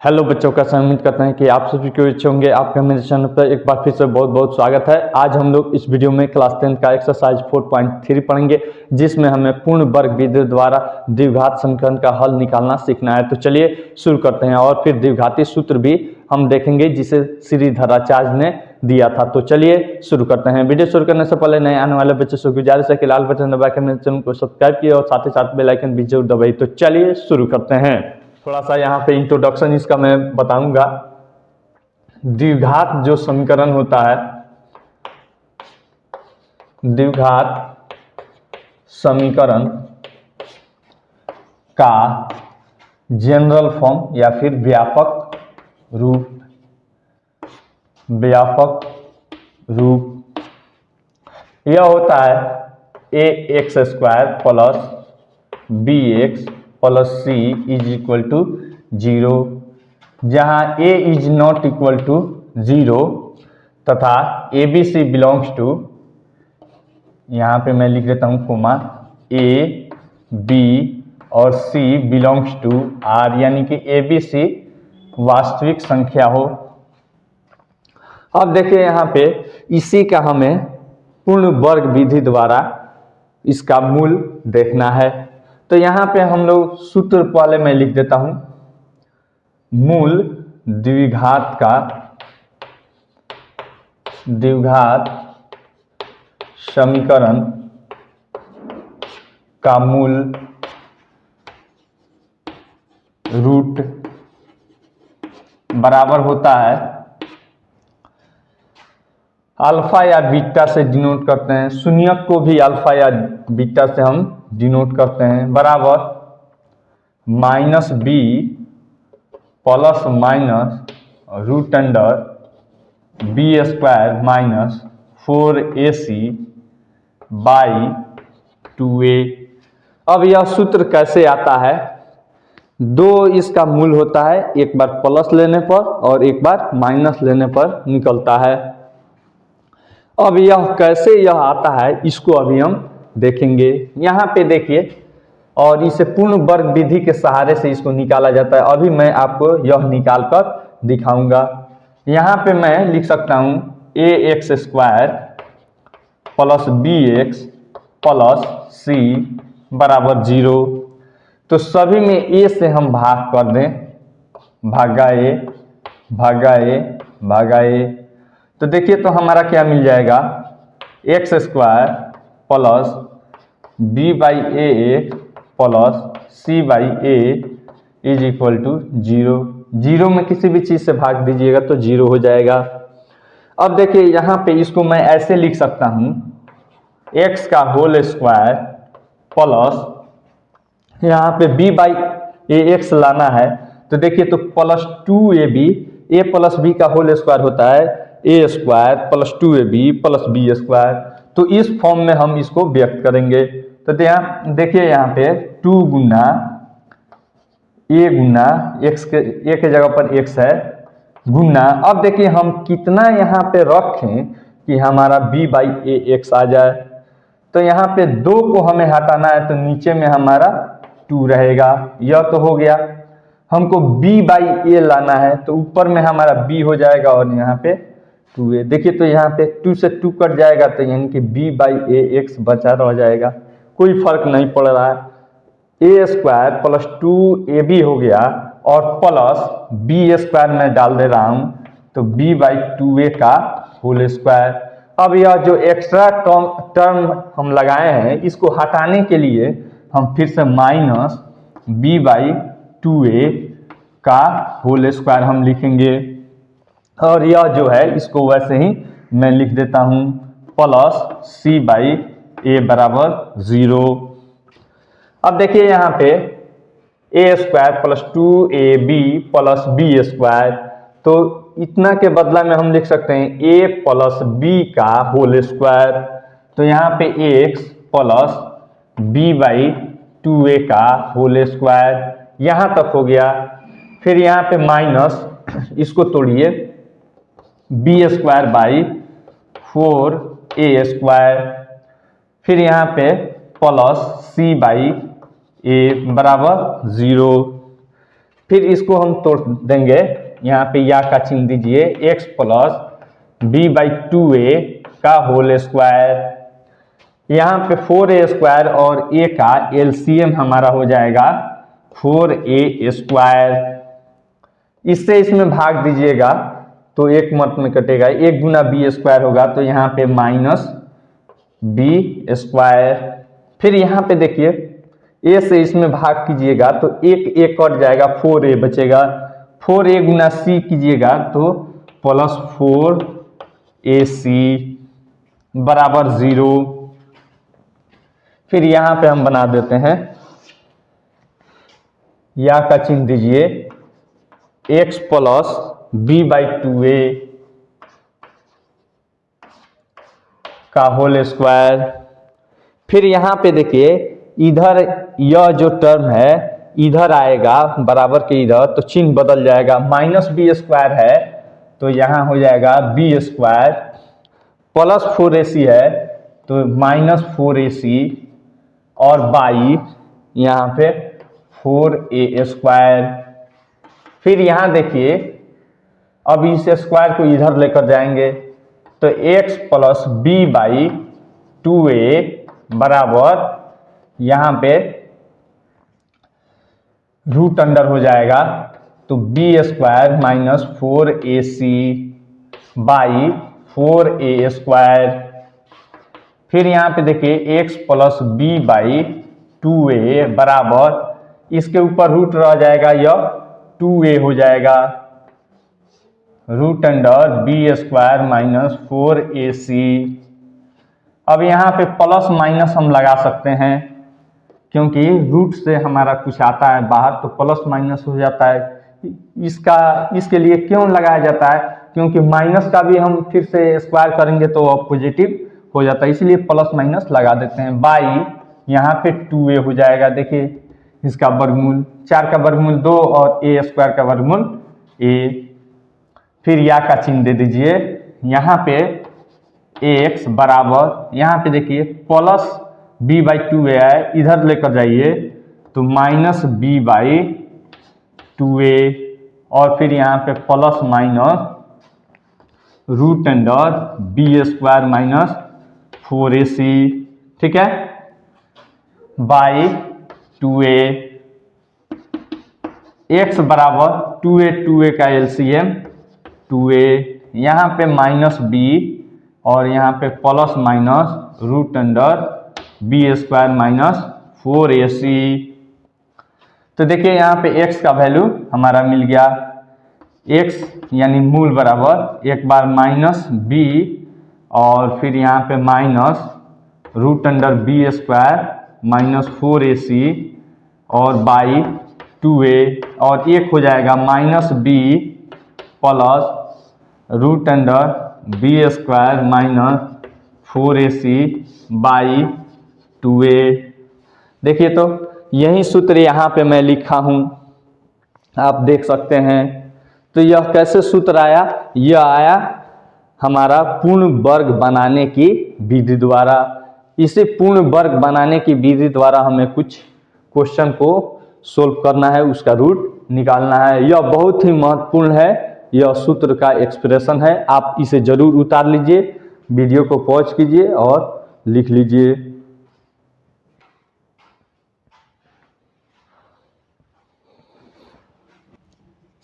Hello बच्चों का उम्मीद करते हैं कि आप सभी को अच्छे होंगे। आपका मेरे चैनल पर एक बार फिर से बहुत बहुत स्वागत है। आज हम लोग इस वीडियो में क्लास 10 का एक्सरसाइज 4.3 पढ़ेंगे, जिसमें हमें पूर्ण वर्ग विधि द्वारा द्विघात समीकरण का हल निकालना सीखना है। तो चलिए शुरू करते हैं और फिर द्विघाती सूत्र भी हम देखेंगे जिसे श्रीधराचार्य ने दिया था। तो चलिए शुरू करते हैं। वीडियो शुरू करने से पहले नए आने वाले बच्चों से गुजारिश है कि लाल बटन दबा के मेरे चैनल को सब्सक्राइब किए और साथ ही साथ बेल आइकन भी जरूर दबाइए। तो चलिए शुरू करते हैं। थोड़ा सा यहाँ पे इंट्रोडक्शन इसका मैं बताऊंगा। द्विघात जो समीकरण होता है, द्विघात समीकरण का जनरल फॉर्म या फिर व्यापक रूप यह होता है ax² plus bx plus c is equal to 0, जहां a is not equal to 0 तथा abc बिलोंग्स टू, यहाँ पे मैं लिख देता हूं कोमा, a b और c बिलोंग्स टू r, यानी कि abc वास्तविक संख्या हो। अब देखिए यहाँ पे इसी का हमें पूर्ण वर्ग विधि द्वारा इसका मूल देखना है। तो यहाँ पे हम लोग सूत्र पहले मैं लिख देता हूं। मूल द्विघात समीकरण का मूल रूट बराबर होता है, अल्फा या बीटा से डिनोट करते हैं, शून्यक को भी अल्फा या बीटा से हम डिनोट करते हैं, बराबर -b plus minus root under b² minus 4ac by 2a। अब यह सूत्र कैसे आता है? दो इसका मूल होता है, एक बार प्लस लेने पर और एक बार माइनस लेने पर निकलता है। अब यह कैसे यह आता है इसको अभी हम देखेंगे। यहाँ पे देखिए, और इसे पूर्ण वर्ग विधि के सहारे से इसको निकाला जाता है। अभी मैं आपको यह निकाल कर दिखाऊंगा। यहाँ पे मैं लिख सकता हूँ ax² plus bx plus c बराबर 0। तो सभी में a से हम भाग कर दें, भागा a। तो देखिए तो हमारा क्या मिल जाएगा, x² plus b/a plus c/a is equal to 0। 0 में किसी भी चीज से भाग दीजिएगा तो 0 हो जाएगा। अब देखिए यहाँ पे इसको मैं ऐसे लिख सकता हूँ, x का होल स्क्वायर प्लस यहाँ पे b/ax लाना है। तो देखिए तो plus 2ab, a plus b का होल स्क्वायर होता है a² plus 2ab plus b²। तो इस फॉर्म में हम इसको व्यक्त करेंगे। तो देखिए यहाँ पे 2 गुना a गुना x के a के जगह पर x है गुना, अब देखिए हम कितना यहाँ पे रखें कि हमारा b/ax आ जाए। तो यहाँ पे 2 को हमें हटाना है, तो नीचे में हमारा 2 रहेगा। यह तो हो गया। हमको b/a लाना है, तो ऊपर में हमारा b हो जाएगा और यहाँ पे 2a। देखिए तो यहाँ पे 2 से 2 कट जाएगा, तो यानी कि b/ax बचा रह जाएगा, कोई फर्क नहीं पड़ रहा है। a² प्लस 2ab हो गया और प्लस b² में डाल दे रहा हूं, तो b/2a का होल स्क्वायर। अब यह जो एक्स्ट्रा टर्म हम लगाए हैं, इसको हटाने के लिए हम फिर से माइनस b/2a का होल स्क्वायर हम लिखेंगे। और यह जो है इसको वैसे ही मैं लिख देता हूं, प्लस c/a बराबर 0। अब देखिए यहाँ पे a² plus 2ab plus b², तो इतना के बदला में हम लिख सकते हैं a प्लस b का होल स्क्वायर। तो यहाँ पे x प्लस b/2a का होल स्क्वायर, यहाँ तक हो गया। फिर यहाँ पे माइनस, इसको तोड़िए, b²/4a², फिर यहाँ पे प्लस c/a बराबर 0। फिर इसको हम तोड़ देंगे, यहाँ पे या का चिन्ह दीजिए, x plus B by 2a का होल स्क्वायर। यहाँ पे 4a स्क्वायर और a का एलसीएम हमारा हो जाएगा 4a स्क्वायर। इससे इसमें भाग दीजिएगा तो एक मत में कटेगा, 1 गुना बी स्क्वायर होगा, तो यहाँ पे माइनस बी स्क्वायर। फिर यहाँ पे देखिए ए से इसमें भाग कीजिएगा तो एक कट जाएगा, 4a बचेगा, 4a गुना सी कीजिएगा तो प्लस 4ac बराबर 0। फिर यहाँ पे हम बना देते हैं, या का चिन्ह दीजिए, x plus B by 2a का होल स्क्वायर। फिर यहाँ पे देखिए इधर यह जो टर्म है इधर आएगा बराबर के इधर, तो चिन्ह बदल जाएगा, माइनस बी स्क्वायर है तो यहाँ हो जाएगा बी स्क्वायर, प्लस 4ac है तो माइनस 4ac और बाई यहाँ पे 4a स्क्वायर। फिर यहाँ देखिए अब इस स्क्वायर को इधर लेकर जाएंगे तो x plus B by 2a बराबर यहाँ पे रूट अंडर हो जाएगा, तो b square minus 4ac by 4a square. फिर यहाँ पे देखिए x plus B by 2a बराबर, इसके ऊपर रूट रह जाएगा, यह 2a हो जाएगा, root under b square minus 4ac। अब यहाँ पे प्लस माइनस हम लगा सकते हैं, क्योंकि रूट से हमारा कुछ आता है बाहर तो प्लस माइनस हो जाता है। इसके लिए क्यों लगाया जाता है, क्योंकि माइनस का भी हम फिर से स्क्वायर करेंगे तो पॉजिटिव हो जाता है, इसलिए प्लस माइनस लगा देते हैं। बाई यहाँ पे 2a हो जाएगा, देखिए इसका वर्गमूल 4 का वर्गमूल 2 और a स्क्वायर का वर्गमूल a। फिर या का चिन्ह दे दीजिए, यहाँ पे x बराबर, यहाँ पे देखिए प्लस b बाई 2a है, इधर लेकर जाइए तो माइनस b बाई 2a और फिर यहाँ पे plus minus root under b square minus 4ac, ठीक है, बाई 2a। x बराबर 2a का एलसीएम 2a, यहाँ पे माइनस b और यहाँ पे plus minus root under b square minus 4ac। तो देखिए यहाँ पे x का वैल्यू हमारा मिल गया, x यानी मूल बराबर एक बार माइनस b और फिर यहाँ पे minus root under b square minus 4ac और बाई 2a, और एक हो जाएगा minus b plus root under b square minus 4ac by 2a। देखिए तो यही सूत्र यहाँ पे मैं लिखा हूँ, आप देख सकते हैं। तो यह कैसे सूत्र आया, यह आया हमारा पूर्ण वर्ग बनाने की विधि द्वारा। इसे पूर्ण वर्ग बनाने की विधि द्वारा हमें कुछ क्वेश्चन को सोल्व करना है, उसका रूट निकालना है। यह बहुत ही महत्वपूर्ण है, यह सूत्र का एक्सप्रेशन है, आप इसे जरूर उतार लीजिए, वीडियो को पॉज कीजिए और लिख लीजिए।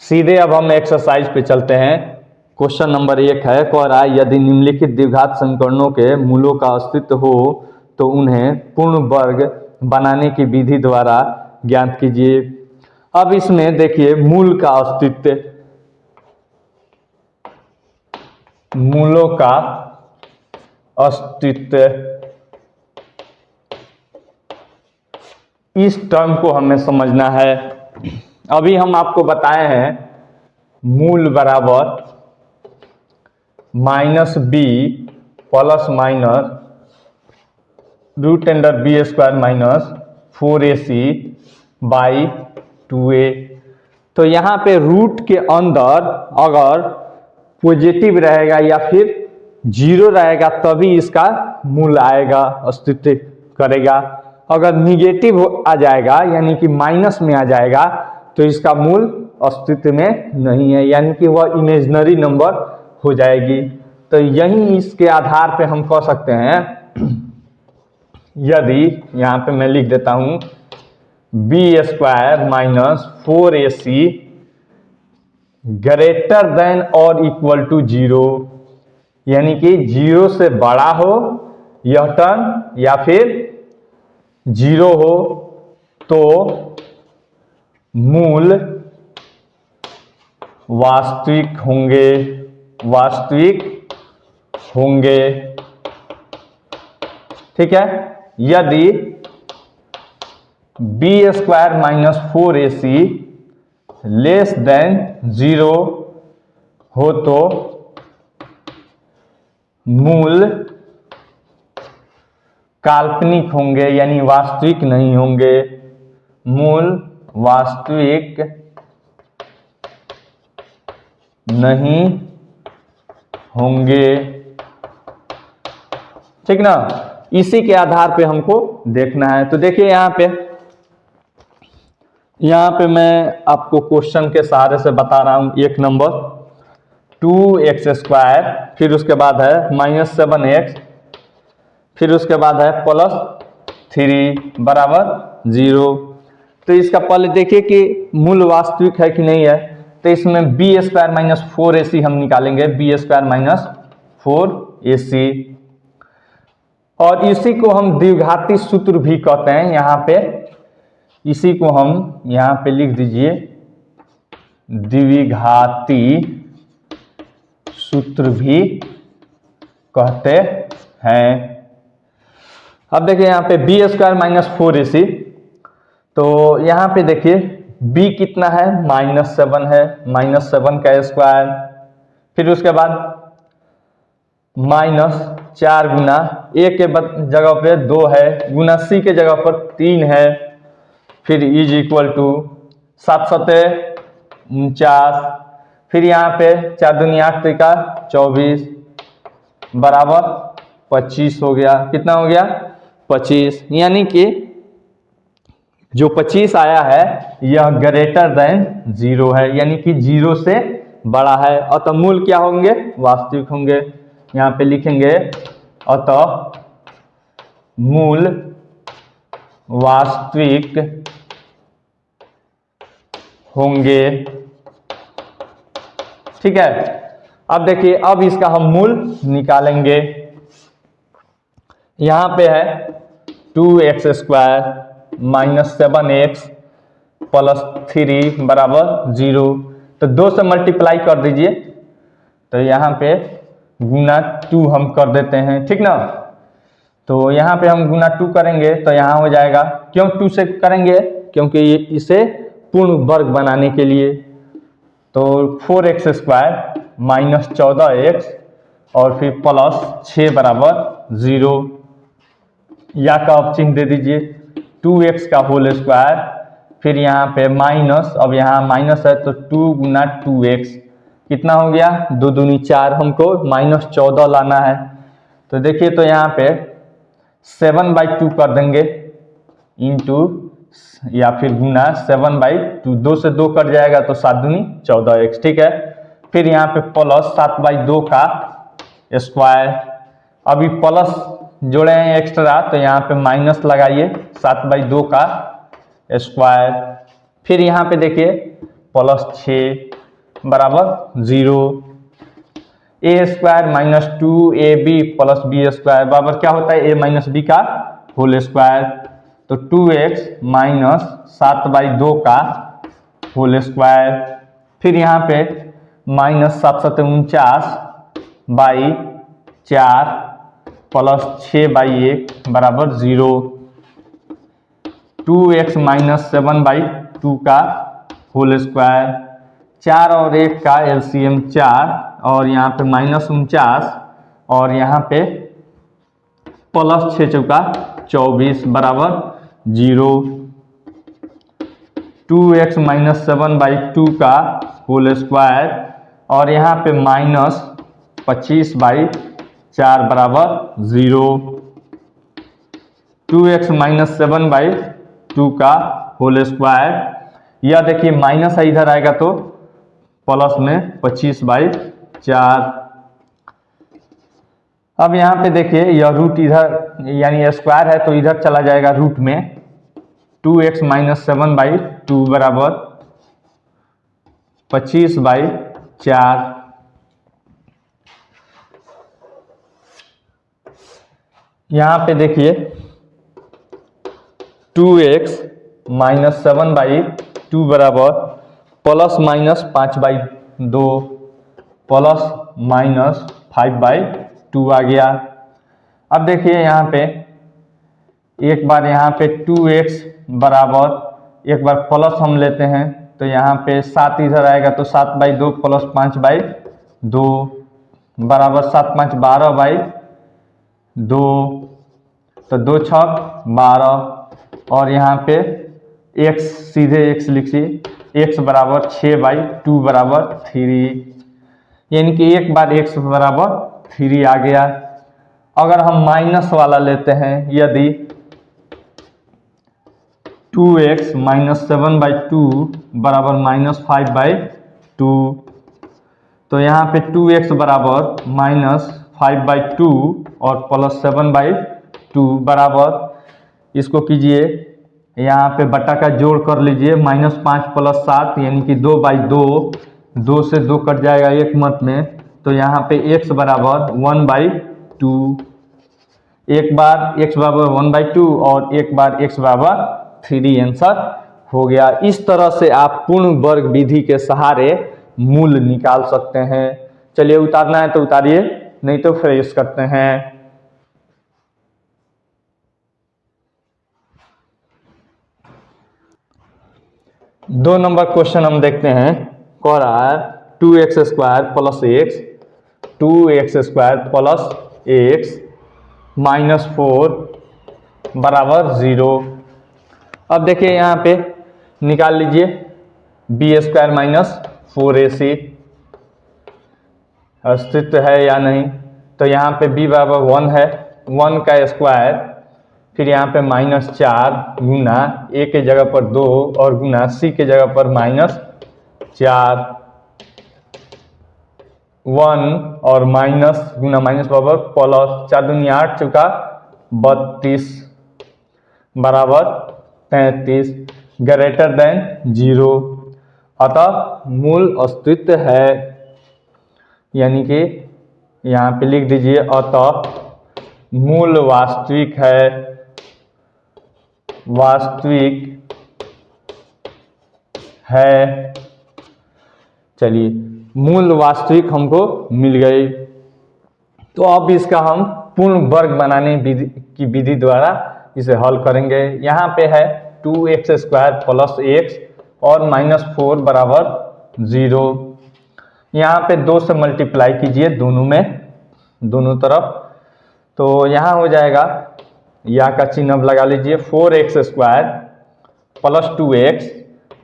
सीधे अब हम एक्सरसाइज पे चलते हैं। क्वेश्चन नंबर 1 है, कह रहा है यदि निम्नलिखित द्विघात समीकरणों के मूलों का अस्तित्व हो तो उन्हें पूर्ण वर्ग बनाने की विधि द्वारा ज्ञात कीजिए। अब इसमें देखिए मूल का अस्तित्व, मूलों का अस्तित्व, इस टर्म को हमें समझना है। अभी हम आपको बताए हैं मूल बराबर minus b plus minus root under b square minus 4ac by 2a। तो यहाँ पे रूट के अंदर अगर पॉजिटिव रहेगा या फिर 0 रहेगा तभी इसका मूल आएगा, अस्तित्व करेगा। अगर निगेटिव आ जाएगा यानी कि माइनस में आ जाएगा तो इसका मूल अस्तित्व में नहीं है, यानी कि वह इमेजिनरी नंबर हो जाएगी। तो यही इसके आधार पे हम कह सकते हैं, यदि यहाँ पे मैं लिख देता हूँ b² minus 4ac greater than और इक्वल टू 0, यानी कि 0 से बड़ा हो यह टर्म या फिर 0 हो, तो मूल वास्तविक होंगे। ठीक है, यदि b² minus 4ac less than 0 हो तो मूल काल्पनिक होंगे, यानी वास्तविक नहीं होंगे। मूल वास्तविक नहीं होंगे। ठीक ना, इसी के आधार पे हमको देखना है। तो देखिए यहाँ पे मैं आपको क्वेश्चन के सहारे से बता रहा हूं। एक नंबर 2x², फिर उसके बाद है -7x, फिर उसके बाद है +3 बराबर 0। तो इसका पहले देखिए कि मूल वास्तविक है कि नहीं है। तो इसमें b² माइनस 4ac हम निकालेंगे, b² माइनस 4ac, और इसी को हम द्विघाती सूत्र भी कहते हैं। यहाँ पे इसी को हम यहाँ पे लिख दीजिए द्विघाती सूत्र भी कहते हैं। अब देखिए यहाँ पे b² माइनस 4ac, तो यहाँ पे देखिए b कितना है, -7 है, -7 का स्क्वायर, फिर उसके बाद -4 गुना a के जगह पे 2 है, गुना c के जगह पर 3 है, फिर इज इक्वल टू 7 सते 49, फिर यहाँ पे 4 दूनी 8 का 24 बराबर 25 हो गया। कितना हो गया, 25, यानी कि जो 25 आया है यह ग्रेटर देन 0 है, यानी कि 0 से बड़ा है। अतः मूल क्या होंगे, वास्तविक होंगे। यहाँ पे लिखेंगे अतः मूल वास्तविक होंगे। ठीक है, अब देखिए अब इसका हम मूल निकालेंगे। यहां पे है 2x² माइनस 7x प्लस 3 बराबर 0, तो 2 से मल्टीप्लाई कर दीजिए। तो यहाँ पे गुना 2 हम कर देते हैं, ठीक ना। तो यहाँ पे हम गुना 2 करेंगे तो यहाँ हो जाएगा, क्यों 2 से करेंगे, क्योंकि इसे पूर्ण वर्ग बनाने के लिए। तो 4x² माइनस 14x और फिर प्लस 6 बराबर 0, या का आप चिन्ह दे दीजिए 2x का होल स्क्वायर, फिर यहाँ पे माइनस, अब यहाँ माइनस है तो 2 गुना 2x, कितना हो गया, 2 दूनी 4, हमको -14 लाना है। तो देखिए तो यहाँ पे 7/2 कर देंगे इंटू या फिर गुना 7/2, 2 से 2 कट जाएगा तो 7 दूनी 14x, ठीक है। फिर यहाँ पे प्लस 7/2 का स्क्वायर, अभी प्लस जोड़े हैं एक्स्ट्रा तो यहाँ पे माइनस लगाइए 7/2 का स्क्वायर, फिर यहाँ पे देखिए प्लस 6 बराबर 0, a² minus 2ab plus b² बराबर क्या होता है, a माइनस b का होल स्क्वायर। तो 2x माइनस 7/2 का होल स्क्वायर, फिर यहाँ पे माइनस 7 सते 49/4 प्लस 6/1 बराबर 0, 2x माइनस 7/2 का होल स्क्वायर, 4 और 1 का एलसीएम 4, और यहाँ पे -49 और यहाँ पे प्लस 6 चौका 24 बराबर 0, 2x माइनस 7/2 का होल स्क्वायर, और यहाँ पे माइनस 25/4 बराबर 0, 2x माइनस 7/2 का होल स्क्वायर, यह देखिए माइनस है, इधर आएगा तो प्लस में 25/4। अब यहाँ पे देखिए यह रूट इधर यानी स्क्वायर है तो इधर चला जाएगा रूट में, 2x - 7/2 बराबर 25/4। यहाँ पे देखिए 2x - 7/2 बराबर ±5/2 ±5/2 आ गया। अब देखिए यहाँ पे एक बार यहाँ पे 2x बराबर, एक बार प्लस हम लेते हैं तो यहाँ पे 7 इधर आएगा तो 7/2 + 5/2 बराबर 7 × 5 = 12/2, तो 2 × 6 = 12 और यहाँ पे x सीधे x लिखिए, x बराबर 6/2 बराबर 3, यानी कि एक बार x बराबर 3 आ गया। अगर हम माइनस वाला लेते हैं, यदि 2x - 7/2 बराबर -5/2, तो यहाँ पे 2x बराबर -5/2 और +7/2 बराबर, इसको कीजिए यहाँ पे बटा का जोड़ कर लीजिए, -5 + 7 यानी कि 2/2, 2 से 2 कट जाएगा एक मत में, तो यहाँ पे x बराबर 1/2, एक बार x बराबर 1/2 और एक बार x बराबर 3 आंसर हो गया। इस तरह से आप पूर्ण वर्ग विधि के सहारे मूल निकाल सकते हैं। चलिए उतारना है तो उतारिए, नहीं तो फ्रेश करते हैं। दो नंबर क्वेश्चन हम देखते हैं। कह रहा है 2x² + x 2x² + x -4 बराबर 0। अब देखिए यहाँ पे निकाल लीजिए b² - 4ac अस्तित्व है या नहीं, तो यहाँ पे b बराबर 1 है, 1 का स्क्वायर, फिर यहाँ पे -4 गुना a के जगह पर 2 और गुना c के जगह पर -4, 1 और माइनस गुना माइनस बराबर प्लस, 4 दूनी 8 चौका 32 बराबर 33 ग्रेटर देन 0, अतः मूल अस्तित्व है। यानी कि यहाँ पे लिख दीजिए अतः मूल वास्तविक है, वास्तविक है। चलिए मूल वास्तविक हमको मिल गई, तो अब इसका हम पूर्ण वर्ग बनाने की विधि द्वारा इसे हल करेंगे। यहाँ पे है 2x² + x और -4 बराबर 0। यहाँ पे 2 से मल्टीप्लाई कीजिए दोनों में, दोनों तरफ, तो यहाँ हो जाएगा, या का चिन्ह अब लगा लीजिए, 4x² + 2x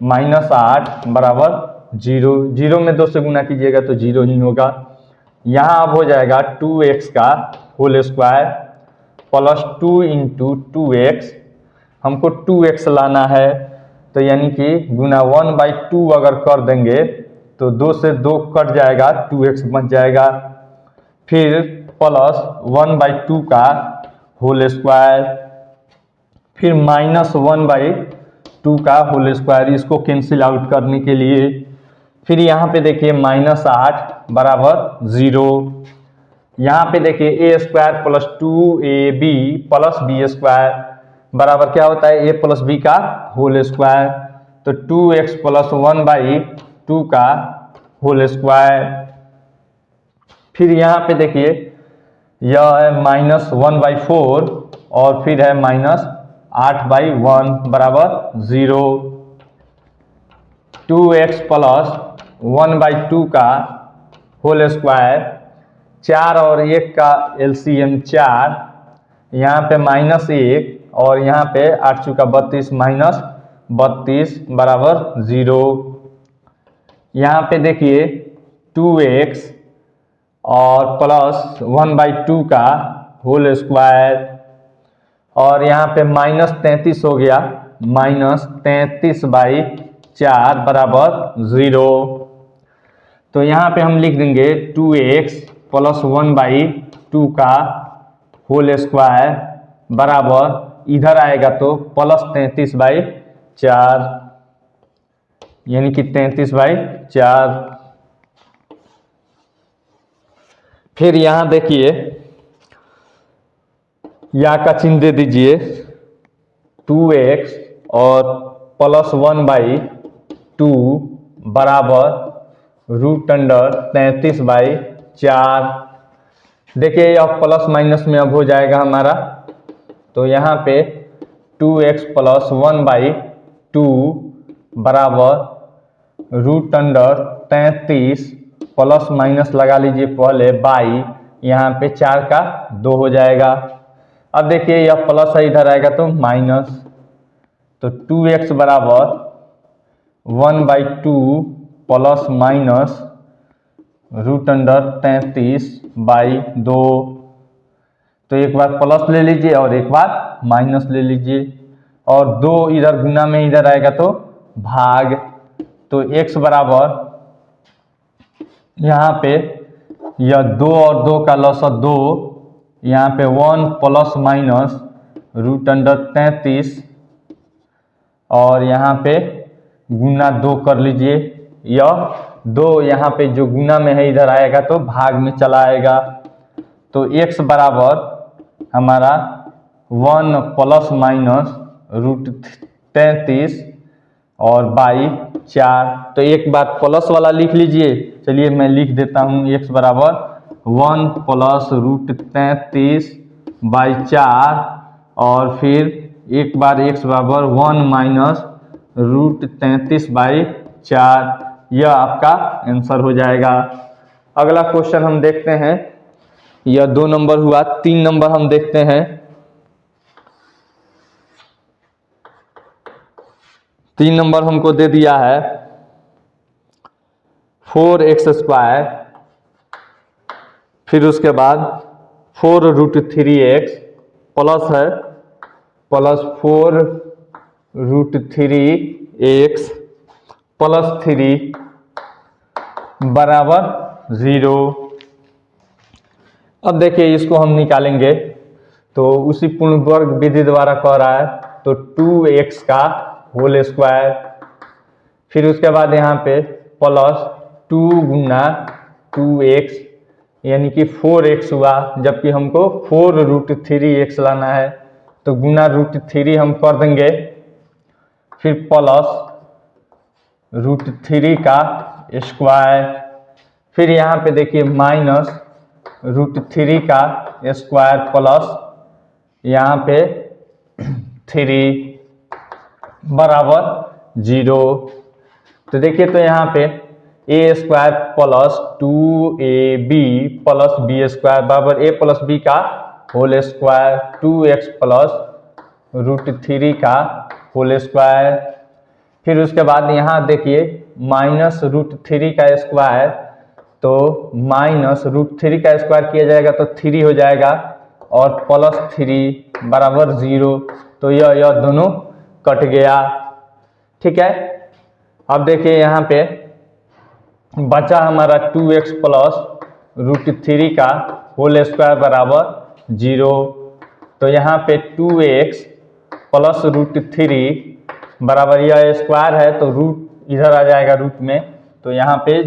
-8 बराबर 0। 0 में 2 से गुना कीजिएगा तो 0 ही होगा। यहाँ अब हो जाएगा 2x का होल स्क्वायर + 2 × 2x, हमको 2x लाना है, तो यानी कि गुना 1/2 अगर कर देंगे तो 2 से 2 कट जाएगा, 2x बच जाएगा, फिर प्लस 1/2 का होल स्क्वायर, फिर -1/2 का होल स्क्वायर, इसको कैंसिल आउट करने के लिए, फिर यहाँ पे देखिए -8 बराबर 0। यहाँ पे देखिए a² + 2ab + b² बराबर क्या होता है, a + b का होल स्क्वायर, तो 2x + 1/2 का होल स्क्वायर। फिर यहाँ पे देखिए यह है -1/4 और फिर है -8/1 बराबर 0। 2x + 1/2 का होल स्क्वायर, 4 और 1 का एलसीएम 4, यहाँ पे -1 और यहाँ पे 8 चौका 32 -32 बराबर 0। यहाँ पे देखिए 2x और प्लस 1/2 का होल स्क्वायर, और यहाँ पे -33 हो गया, -33/4 4 बराबर 0। तो यहाँ पे हम लिख देंगे 2x प्लस 1/2 का होल स्क्वायर बराबर, इधर आएगा तो प्लस 33/4, यानी कि 33/4। फिर यहाँ देखिए या का चिन्ह दे दीजिए, 2x और प्लस 1/2 बराबर रूट अंडर 33/4। देखिए यह प्लस माइनस में अब हो जाएगा हमारा, तो यहाँ पे 2x प्लस 1/2 बराबर रूट अंडर 33 प्लस माइनस लगा लीजिए पहले बाई, यहाँ पे 4 का 2 हो जाएगा। अब देखिए यह प्लस है, इधर आएगा तो माइनस, तो 2x बराबर 1/2 प्लस माइनस रूट अंडर 33/2। तो एक बार प्लस ले लीजिए और एक बार माइनस ले लीजिए, और 2 इधर गुना में इधर आएगा तो भाग, तो x बराबर यहाँ पे यह 2 और 2 का लॉसअ 2, यहाँ पे 1 प्लस माइनस रूट अंडर 33 और यहाँ पे गुना 2 कर लीजिए, यह 2 यहाँ पे जो गुना में है इधर आएगा तो भाग में चला आएगा। तो x बराबर हमारा 1 प्लस माइनस रूट 33 और बाई 4। तो एक बार प्लस वाला लिख लीजिए, चलिए मैं लिख देता हूँ, x बराबर 1 प्लस रूट 33/4 और फिर एक बार x बराबर 1 माइनस रूट 33/4। यह आपका आंसर हो जाएगा। अगला क्वेश्चन हम देखते हैं, यह 2 नंबर हुआ। 3 नंबर हम देखते हैं। 3 नंबर हमको दे दिया है 4x², फिर उसके बाद 4 रूट 3x प्लस है प्लस 4 रूट 3x प्लस 3 बराबर 0। अब देखिए इसको हम निकालेंगे, तो उसी पूर्ण वर्ग विधि द्वारा कह रहा है, तो 2x का होल स्क्वायर, फिर उसके बाद यहाँ पे प्लस 2 गुना 2x यानी कि 4x हुआ, जबकि हमको 4 रूट 3x लाना है, तो गुना रूट 3 हम कर देंगे, फिर प्लस रूट 3 का स्क्वायर, फिर यहाँ पे देखिए माइनस रूट 3 का स्क्वायर प्लस यहाँ पे 3 बराबर 0। तो देखिए तो यहाँ पे a² plus 2ab plus b² बराबर a प्लस b का whole square, 2x plus root 3 का होल स्क्वायर, फिर उसके बाद यहाँ देखिए माइनस रूट 3 का स्क्वायर, तो माइनस रूट 3 का स्क्वायर किया जाएगा तो 3 हो जाएगा, और प्लस 3 बराबर 0। तो यह दोनों कट गया। ठीक है, अब देखिए यहाँ पे बचा हमारा 2x प्लस रूट 3 का होल स्क्वायर बराबर 0। तो यहाँ पे 2x प्लस रूट 3 बराबर, यह स्क्वायर है तो रूट इधर आ जाएगा रूट में, तो यहाँ पे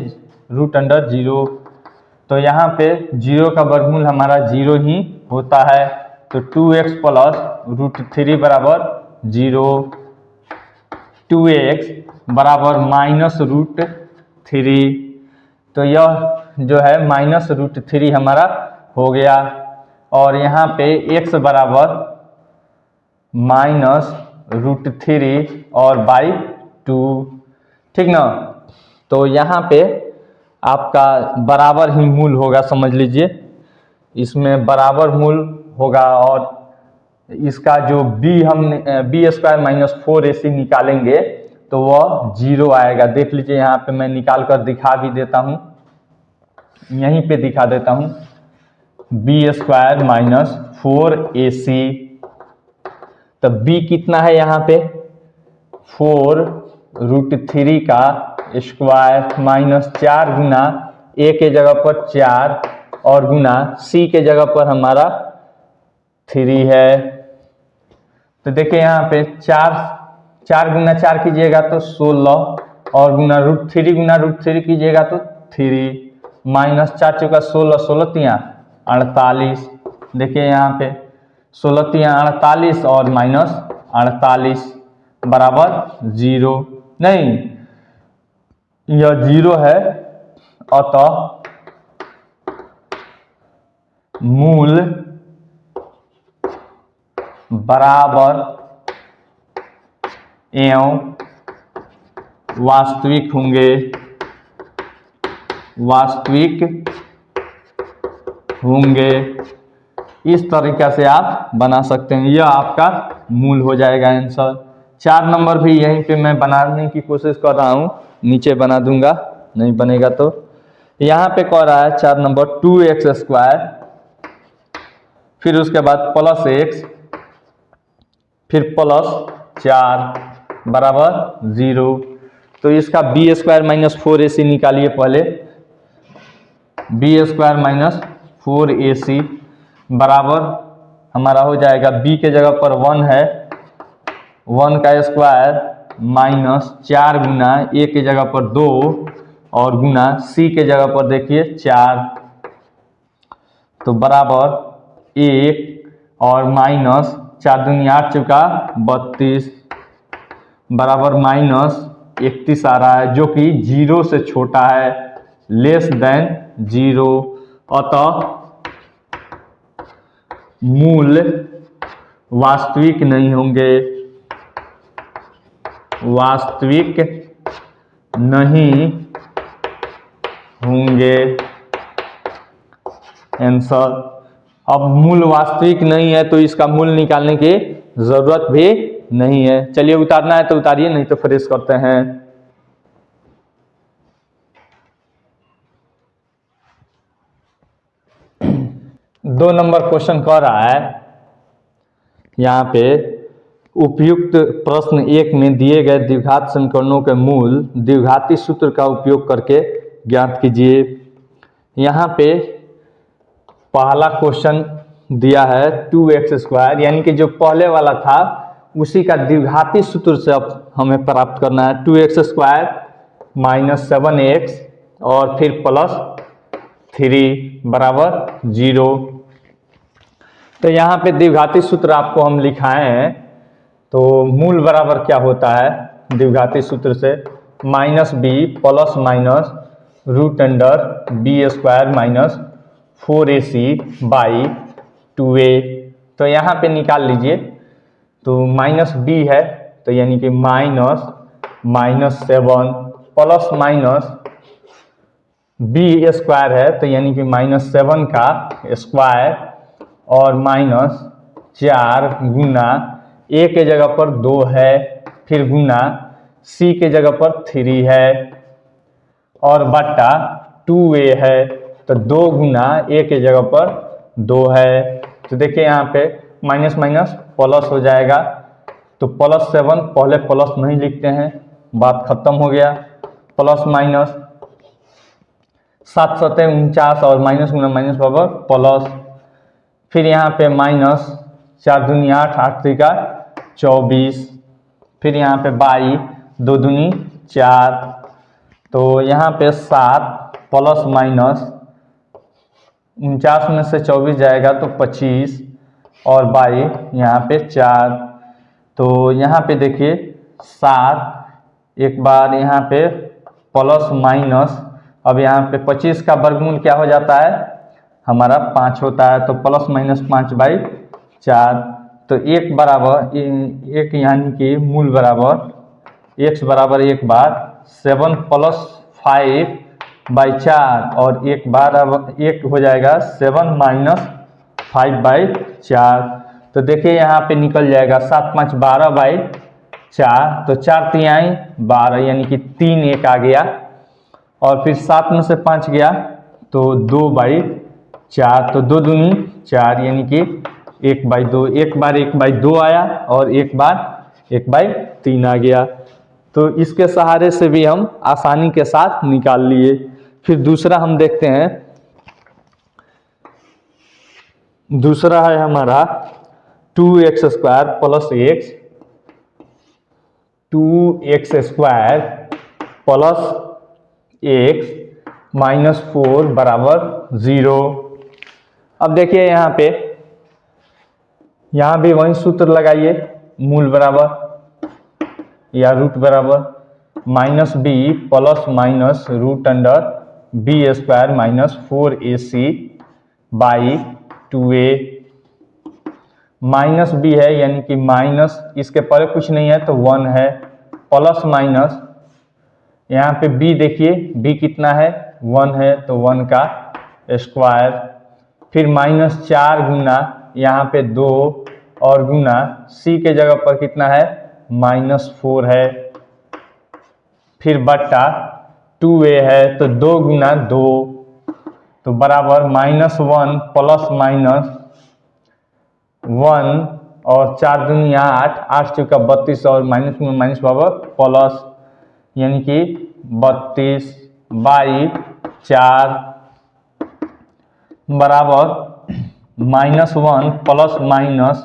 रूट अंडर 0। तो यहाँ पे 0 का वर्गमूल हमारा 0 ही होता है, तो 2x प्लस रूट 3 बराबर 0, 2x बराबर माइनस रूट 3, तो यह जो है माइनस रूट 3 हमारा हो गया, और यहाँ पे x बराबर माइनस रूट 3 और बाई 2। ठीक ना, तो यहाँ पे आपका बराबर ही मूल होगा, समझ लीजिए इसमें बराबर मूल होगा, और इसका जो b² माइनस 4ac निकालेंगे तो वह 0 आएगा। देख लीजिए यहाँ पे मैं निकाल कर दिखा भी देता हूँ, यहीं पे दिखा देता हूँ, b² माइनस 4ac, तो b कितना है यहाँ पे 4, √3 का स्क्वायर माइनस 4 गुना ए के जगह पर 4 और गुना सी के जगह पर हमारा 3 है। तो देखिए यहाँ पे 4 गुना 4 कीजिएगा तो 16 और गुना √3 कीजिएगा तो 3 माइनस 4 चौका 16, 16 तिया 48। देखिए यहाँ पे 16 तिया 48 और माइनस 48 बराबर 0। नहीं, यह 0 है, अतः मूल बराबर एवं वास्तविक होंगे। इस तरीका से आप बना सकते हैं, यह आपका मूल हो जाएगा आंसर। 4 नंबर भी यहीं पे मैं बनाने की कोशिश कर रहा हूँ, नीचे बना दूंगा, नहीं बनेगा तो। यहाँ पे कह रहा है 4 नंबर 2x², फिर उसके बाद प्लस x, फिर प्लस 4 बराबर 0। तो इसका b² माइनस 4ac निकालिए पहले। b² माइनस 4ac बराबर हमारा हो जाएगा b के जगह पर 1 है, 1 का स्क्वायर माइनस 4 गुना a के जगह पर 2 और गुना c के जगह पर देखिए 4, तो बराबर 1 और माइनस 4 दूनी 8 चौका 32 बराबर माइनस 31 आ रहा है, जो कि 0 से छोटा है, लेस देन 0। अतः मूल वास्तविक नहीं होंगे, आंसर। अब मूल वास्तविक नहीं है तो इसका मूल निकालने की जरूरत भी नहीं है। चलिए उतारना है तो उतारिए, नहीं तो फ्रेश करते हैं। दो नंबर क्वेश्चन कह रहा है यहाँ पे उपयुक्त प्रश्न 1 में दिए गए द्विघात समीकरणों के मूल द्विघाती सूत्र का उपयोग करके ज्ञात कीजिए। यहाँ पे पहला क्वेश्चन दिया है 2x², यानी कि जो पहले वाला था उसी का द्विघाती सूत्र से अब हमें प्राप्त करना है। 2x² माइनस 7x और फिर प्लस 3 बराबर 0। तो यहाँ पे द्विघाती सूत्र आपको हम लिखाए हैं, तो मूल बराबर क्या होता है द्विघाती सूत्र से, minus b plus minus √b² minus 4ac by 2a। तो यहाँ पे निकाल लीजिए, तो माइनस b है तो यानी कि माइनस 7 प्लस माइनस b² है तो यानी कि -7 का स्क्वायर और माइनस 4 गुना a के जगह पर 2 है, फिर गुना c के जगह पर 3 है और बटा 2a है, तो 2 गुना a के जगह पर 2 है। तो देखिए यहाँ पे माइनस माइनस प्लस हो जाएगा, तो +7 पहले प्लस नहीं लिखते हैं, बात खत्म हो गया। प्लस माइनस 7 सतह 49 और माइनस गुना माइनस बराबर प्लस, फिर यहाँ पे माइनस 4 दूनी 8, 8 त्रिका 24, फिर यहाँ पे 22, 2 दूनी 4, तो यहाँ पे 7 प्लस माइनस 49 में से 24 जाएगा तो 25 और 22 यहाँ पे 4। तो यहाँ पे देखिए 7, एक बार यहाँ पे प्लस माइनस, अब यहाँ पे 25 का वर्गमूल क्या हो जाता है हमारा 5 होता है, तो प्लस माइनस 5/4। तो एक बराबर एक यानी कि मूल बराबर x बराबर एक बार 7 + 5/4 और एक बार अब एक हो जाएगा 7 - 5/4। तो देखिए यहाँ पे निकल जाएगा 7 × 5 = 12/4, तो 4 तिहाई 12 यानी कि 3 1 आ गया, और फिर 7 में से 5 गया तो 2/4, तो 2 दूनी 4 यानी कि 1/2, एक बार 1/2 आया और एक बार 1/3 आ गया। तो इसके सहारे से भी हम आसानी के साथ निकाल लिए। फिर दूसरा हम देखते हैं, दूसरा है हमारा 2x² plus x, 2x² plus x minus 4 बराबर 0। अब देखिए यहाँ भी वही सूत्र लगाइए, मूल बराबर या रूट बराबर minus b plus minus root under b square minus 4ac by 2a। Minus b है यानी कि माइनस, इसके परे कुछ नहीं है तो 1 है, प्लस माइनस यहाँ पे b देखिए, b कितना है 1 है तो 1 का स्क्वायर, फिर माइनस 4 गुना यहाँ पे 2 और गुना c के जगह पर कितना है माइनस 4 है, फिर बट्टा 2a है तो 2 गुना 2 तो बराबर माइनस 1 प्लस माइनस 1 और 4 दूनी 8, 8 चौका 32 और माइनस में माइनस पावर प्लस यानी कि 32 बाई 4 बराबर माइनस 1 प्लस माइनस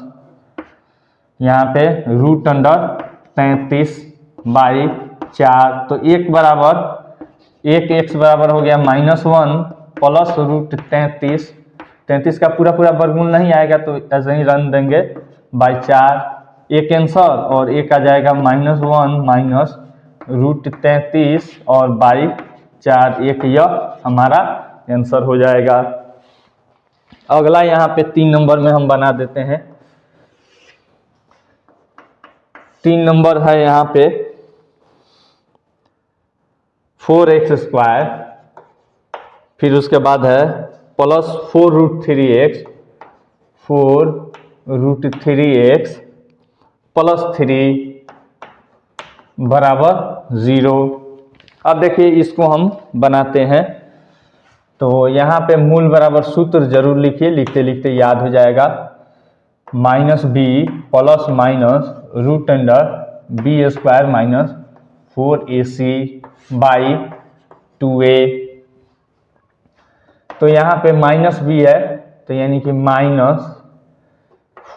यहाँ पे रूट अंडर 33 बाई 4। तो एक बराबर एक x बराबर हो गया माइनस 1 प्लस रूट 33 का पूरा वर्गमूल नहीं आएगा तो ऐसे ही रन देंगे बाई 4, एक आंसर और एक आ जाएगा माइनस 1 माइनस रूट 33 और बाई 4, एक यह हमारा आंसर हो जाएगा। अगला यहाँ पे 3 नंबर में हम बना देते हैं। 3 नंबर है यहाँ पे 4x², फिर उसके बाद है प्लस 4√3x, 4√3x प्लस 3 बराबर 0। अब देखिए इसको हम बनाते हैं, तो यहाँ पे मूल बराबर सूत्र जरूर लिखिए, लिखते लिखते याद हो जाएगा। Minus b plus minus root under b square minus 4ac by 2a। तो यहाँ पे माइनस बी है तो यानी कि माइनस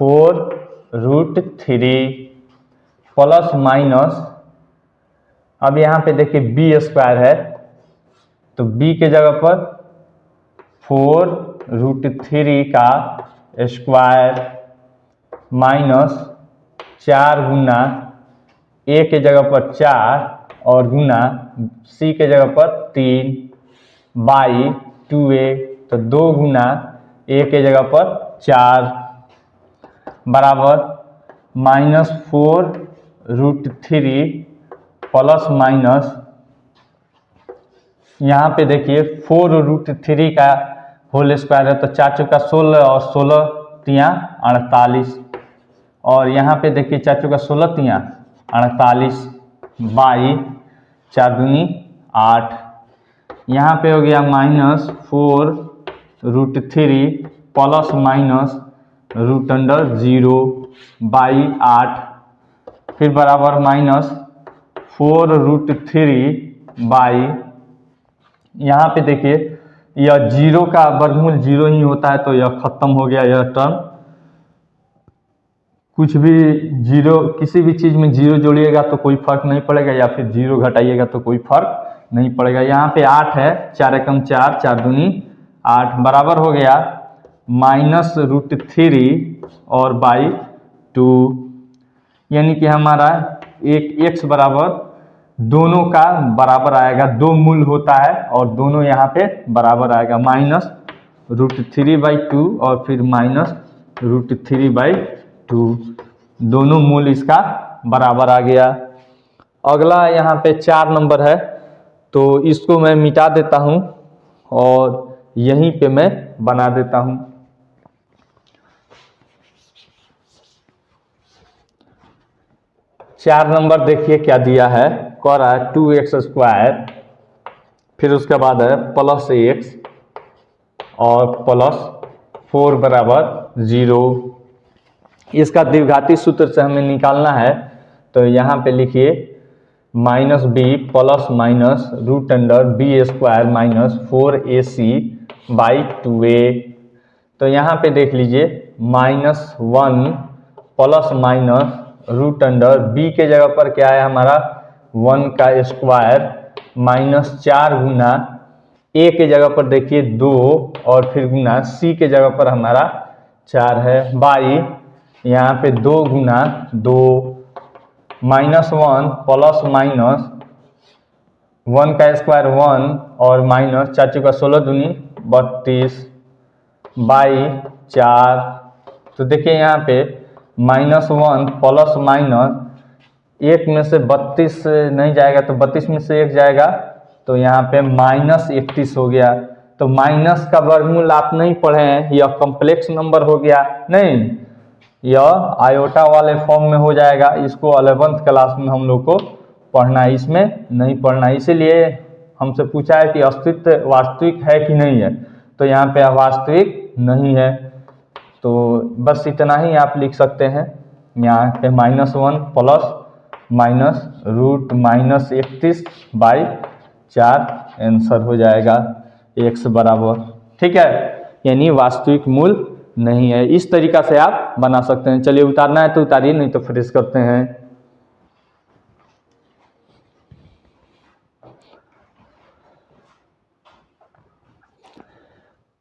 4√3 प्लस माइनस, अब यहाँ पे देखिए बी स्क्वायर है तो b के जगह पर 4√3 का स्क्वायर माइनस 4 गुना a के जगह पर 4 और गुना c के जगह पर 3 बाई 2a, तो 2 गुना a के जगह पर 4 बराबर माइनस 4√3 प्लस माइनस, यहाँ पे देखिए 4√3 का होल स्क्वायर है तो 4 चौका 16 और 16 तियाँ 48 और यहाँ पे देखिए 4 चौका 16 तियाँ 48 बाई 4 दूनी 8। यहाँ पे हो गया minus 4√3 plus minus root under 0 by 8, फिर बराबर माइनस 4√3 बाई, यहाँ पे देखिए यह 0 का वर्गमूल 0 ही होता है तो यह खत्म हो गया यह टर्म। कुछ भी 0, किसी भी चीज़ में 0 जोड़िएगा तो कोई फर्क नहीं पड़ेगा या फिर 0 घटाइएगा तो कोई फर्क नहीं पड़ेगा। यहाँ पे 8 है, 4 एकम 4, 4 दूनी 8 बराबर हो गया माइनस √3 और बाई 2, यानी कि हमारा एक x बराबर दोनों का बराबर आएगा, 2 मूल होता है और दोनों यहाँ पे बराबर आएगा माइनस √3/2 और फिर माइनस √3/2, दोनों मूल इसका बराबर आ गया। अगला यहाँ पे 4 नंबर है तो इसको मैं मिटा देता हूँ और यहीं पे मैं बना देता हूँ। चार नंबर देखिए क्या दिया है, कह रहा है 2x², फिर उसके बाद है प्लस x और प्लस 4 बराबर 0। इसका द्विघाती सूत्र से हमें निकालना है तो यहाँ पे लिखिए minus b plus minus root under b square minus 4ac by 2a। तो यहाँ पे देख लीजिए -1 plus minus root under b के जगह पर क्या है हमारा 1 का स्क्वायर -4 गुना ए के जगह पर देखिए 2 और फिर गुना सी के जगह पर हमारा 4 है बाई यहाँ पे 2 गुना 2 -1 प्लस माइनस 1 का स्क्वायर 1 और माइनस 4 चौका 16 दूनी 32 बाई 4। तो देखिए यहाँ पे -1 प्लस माइनस एक में से 32 नहीं जाएगा तो 32 में से 1 जाएगा तो यहाँ पे -31 हो गया। तो माइनस का वर्गमूल आप नहीं पढ़े हैं, यह कॉम्प्लेक्स नंबर हो गया नहीं, यह आयोटा वाले फॉर्म में हो जाएगा। इसको 11th क्लास में हम लोग को पढ़ना है, इसमें नहीं पढ़ना है। इसीलिए हमसे पूछा है कि अस्तित्व वास्तविक है कि नहीं है, तो यहाँ पे वास्तविक नहीं है। तो बस इतना ही आप लिख सकते हैं। यहाँ पे -1 plus minus root -31 by 4 answer हो जाएगा x बराबर, ठीक है, यानी वास्तविक मूल नहीं है। इस तरीका से आप बना सकते हैं। चलिए उतारना है तो उतारिए, नहीं तो फ्रेश करते हैं।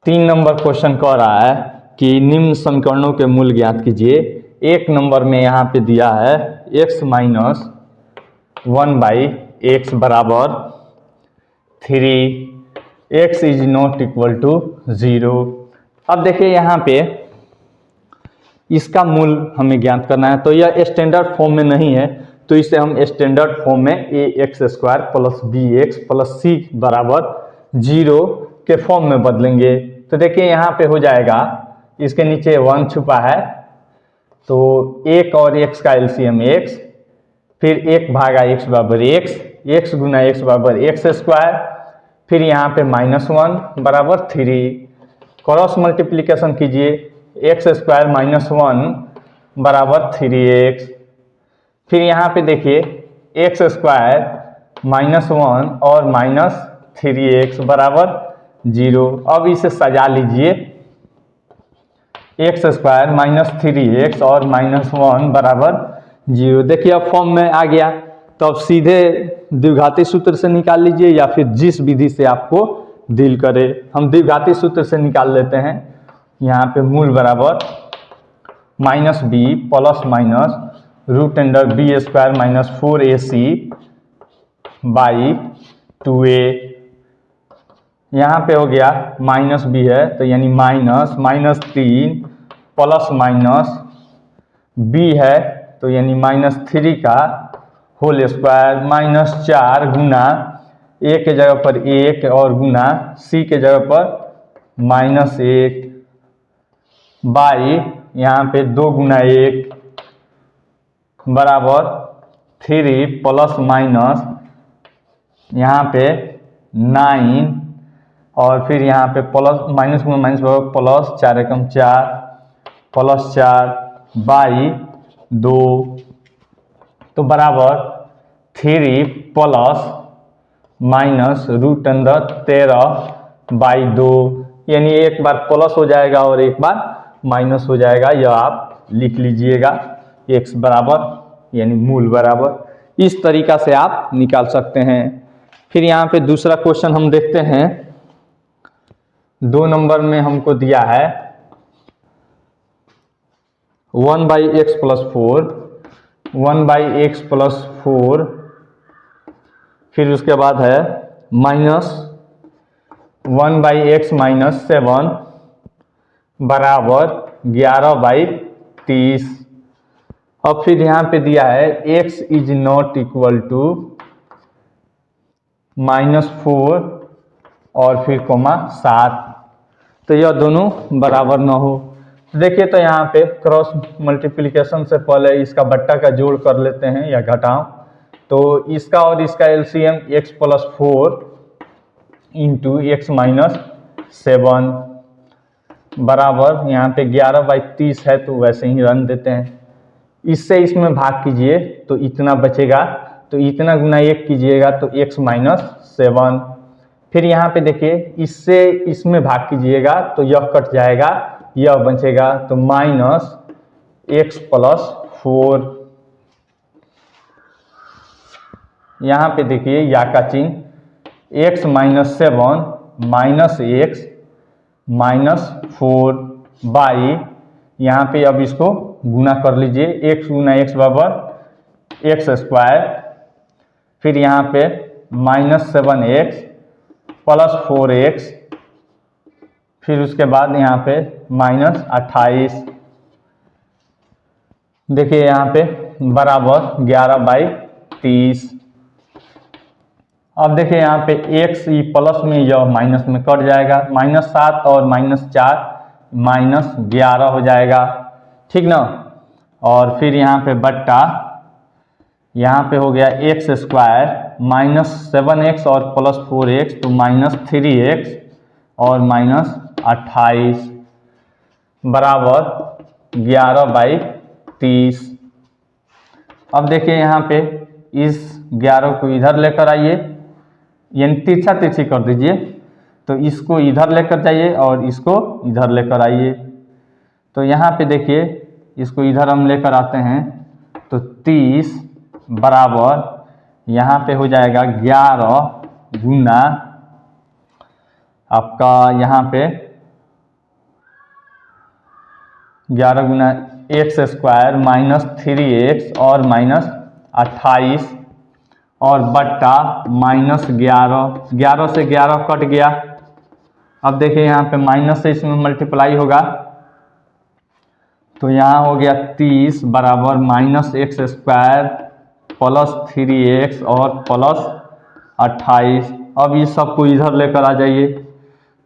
3 नंबर क्वेश्चन कह रहा है कि निम्न समीकरणों के मूल ज्ञात कीजिए। 1 नंबर में यहाँ पे दिया है x माइनस 1/x बराबर 3, x is not equal to 0। अब देखिए यहाँ पे इसका मूल हमें ज्ञात करना है। तो यह स्टैंडर्ड फॉर्म में नहीं है, तो इसे हम स्टैंडर्ड फॉर्म में ax² plus bx plus c बराबर 0 के फॉर्म में बदलेंगे। तो देखिए यहाँ पे हो जाएगा, इसके नीचे 1 छुपा है तो 1 और x का एलसीएम x, फिर 1 भागा x बराबर x गुना x बराबर x², फिर यहाँ पे -1 बराबर 3, क्रॉस मल्टीप्लिकेशन कीजिए, x² -1 बराबर 3x, फिर यहाँ पे देखिए x² -1 और -3x बराबर 0। अब इसे सजा लीजिए, x² -3x और -1 बराबर 0। देखिए अब फॉर्म में आ गया। तो अब सीधे द्विघाती सूत्र से निकाल लीजिए या फिर जिस विधि से आपको डील करे। हम द्विघाती सूत्र से निकाल लेते हैं। यहाँ पे मूल बराबर -b plus minus root under b² minus 4ac by 2a। यहाँ पे हो गया -b है तो यानी -3 प्लस माइनस b है तो यानी -3 का होल स्क्वायर -4 गुना a के जगह पर 1 और गुना c के जगह पर -1 बाई यहाँ पे 2 गुना 1 बराबर 3 प्लस माइनस यहाँ पे 9 और फिर यहाँ पे प्लस माइनस गुना माइनस बराबर प्लस 4 एकम 4 प्लस 4 बाई 2 तो बराबर 3 plus minus root under 13 by 2, यानी एक बार प्लस हो जाएगा और एक बार माइनस हो जाएगा। यह आप लिख लीजिएगा x बराबर यानी मूल बराबर। इस तरीका से आप निकाल सकते हैं। फिर यहाँ पे दूसरा क्वेश्चन हम देखते हैं। 2 नंबर में हमको दिया है 1/x प्लस 4, 1/x प्लस 4, फिर उसके बाद है -1/x माइनस 7 बराबर 11/30। अब फिर यहाँ पे दिया है x is not equal to -4 और फिर कोमा 7, तो यह दोनों बराबर न हो। देखिए तो यहाँ पे क्रॉस मल्टीप्लिकेशन से पहले इसका बट्टा का जोड़ कर लेते हैं या घटाओ। तो इसका और इसका LCM x plus 4 into x minus 7 बराबर यहाँ पे 11/30 है तो वैसे ही रन देते हैं। इससे इसमें भाग कीजिए तो इतना बचेगा। तो इतना गुना 1 कीजिएगा तो x - 7। फिर यहाँ पे देखिए इससे इसमें भाग कीजिएगा तो यह कट जाएगा, यह बचेगा तो -x + 4। यहाँ पे देखिए या का चिन्ह x - 7 - x - 4 बाई, यहाँ पे अब इसको गुना कर लीजिए, x गुना x बराबर x²। फिर यहाँ पे -7x + 4x, फिर उसके बाद यहाँ पे -28। देखिए यहाँ पे बराबर 11/30। अब देखिए यहाँ पे x ई प्लस में यह माइनस में कट जाएगा, -7 और -4 -11 हो जाएगा, ठीक ना। और फिर यहाँ पे बट्टा, यहाँ पे हो गया x² -7x और +4x तो -3x और -28 बराबर 11/30। अब देखिए यहाँ पे इस 11 को इधर लेकर आइए, यानी तिरछा तिरछी कर दीजिए, तो इसको इधर लेकर जाइए और इसको इधर लेकर आइए। तो यहाँ पे देखिए इसको इधर हम लेकर आते हैं तो 30 बराबर यहाँ पे हो जाएगा 11 गुना आपका यहाँ पे 11 गुना x² -3x और -28 और बट्टा -11, 11 से 11 कट गया। अब देखिए यहाँ पे माइनस से इसमें मल्टीप्लाई होगा तो यहाँ हो गया 30 बराबर -x² +3x और +28। अब इस सब को इधर लेकर आ जाइए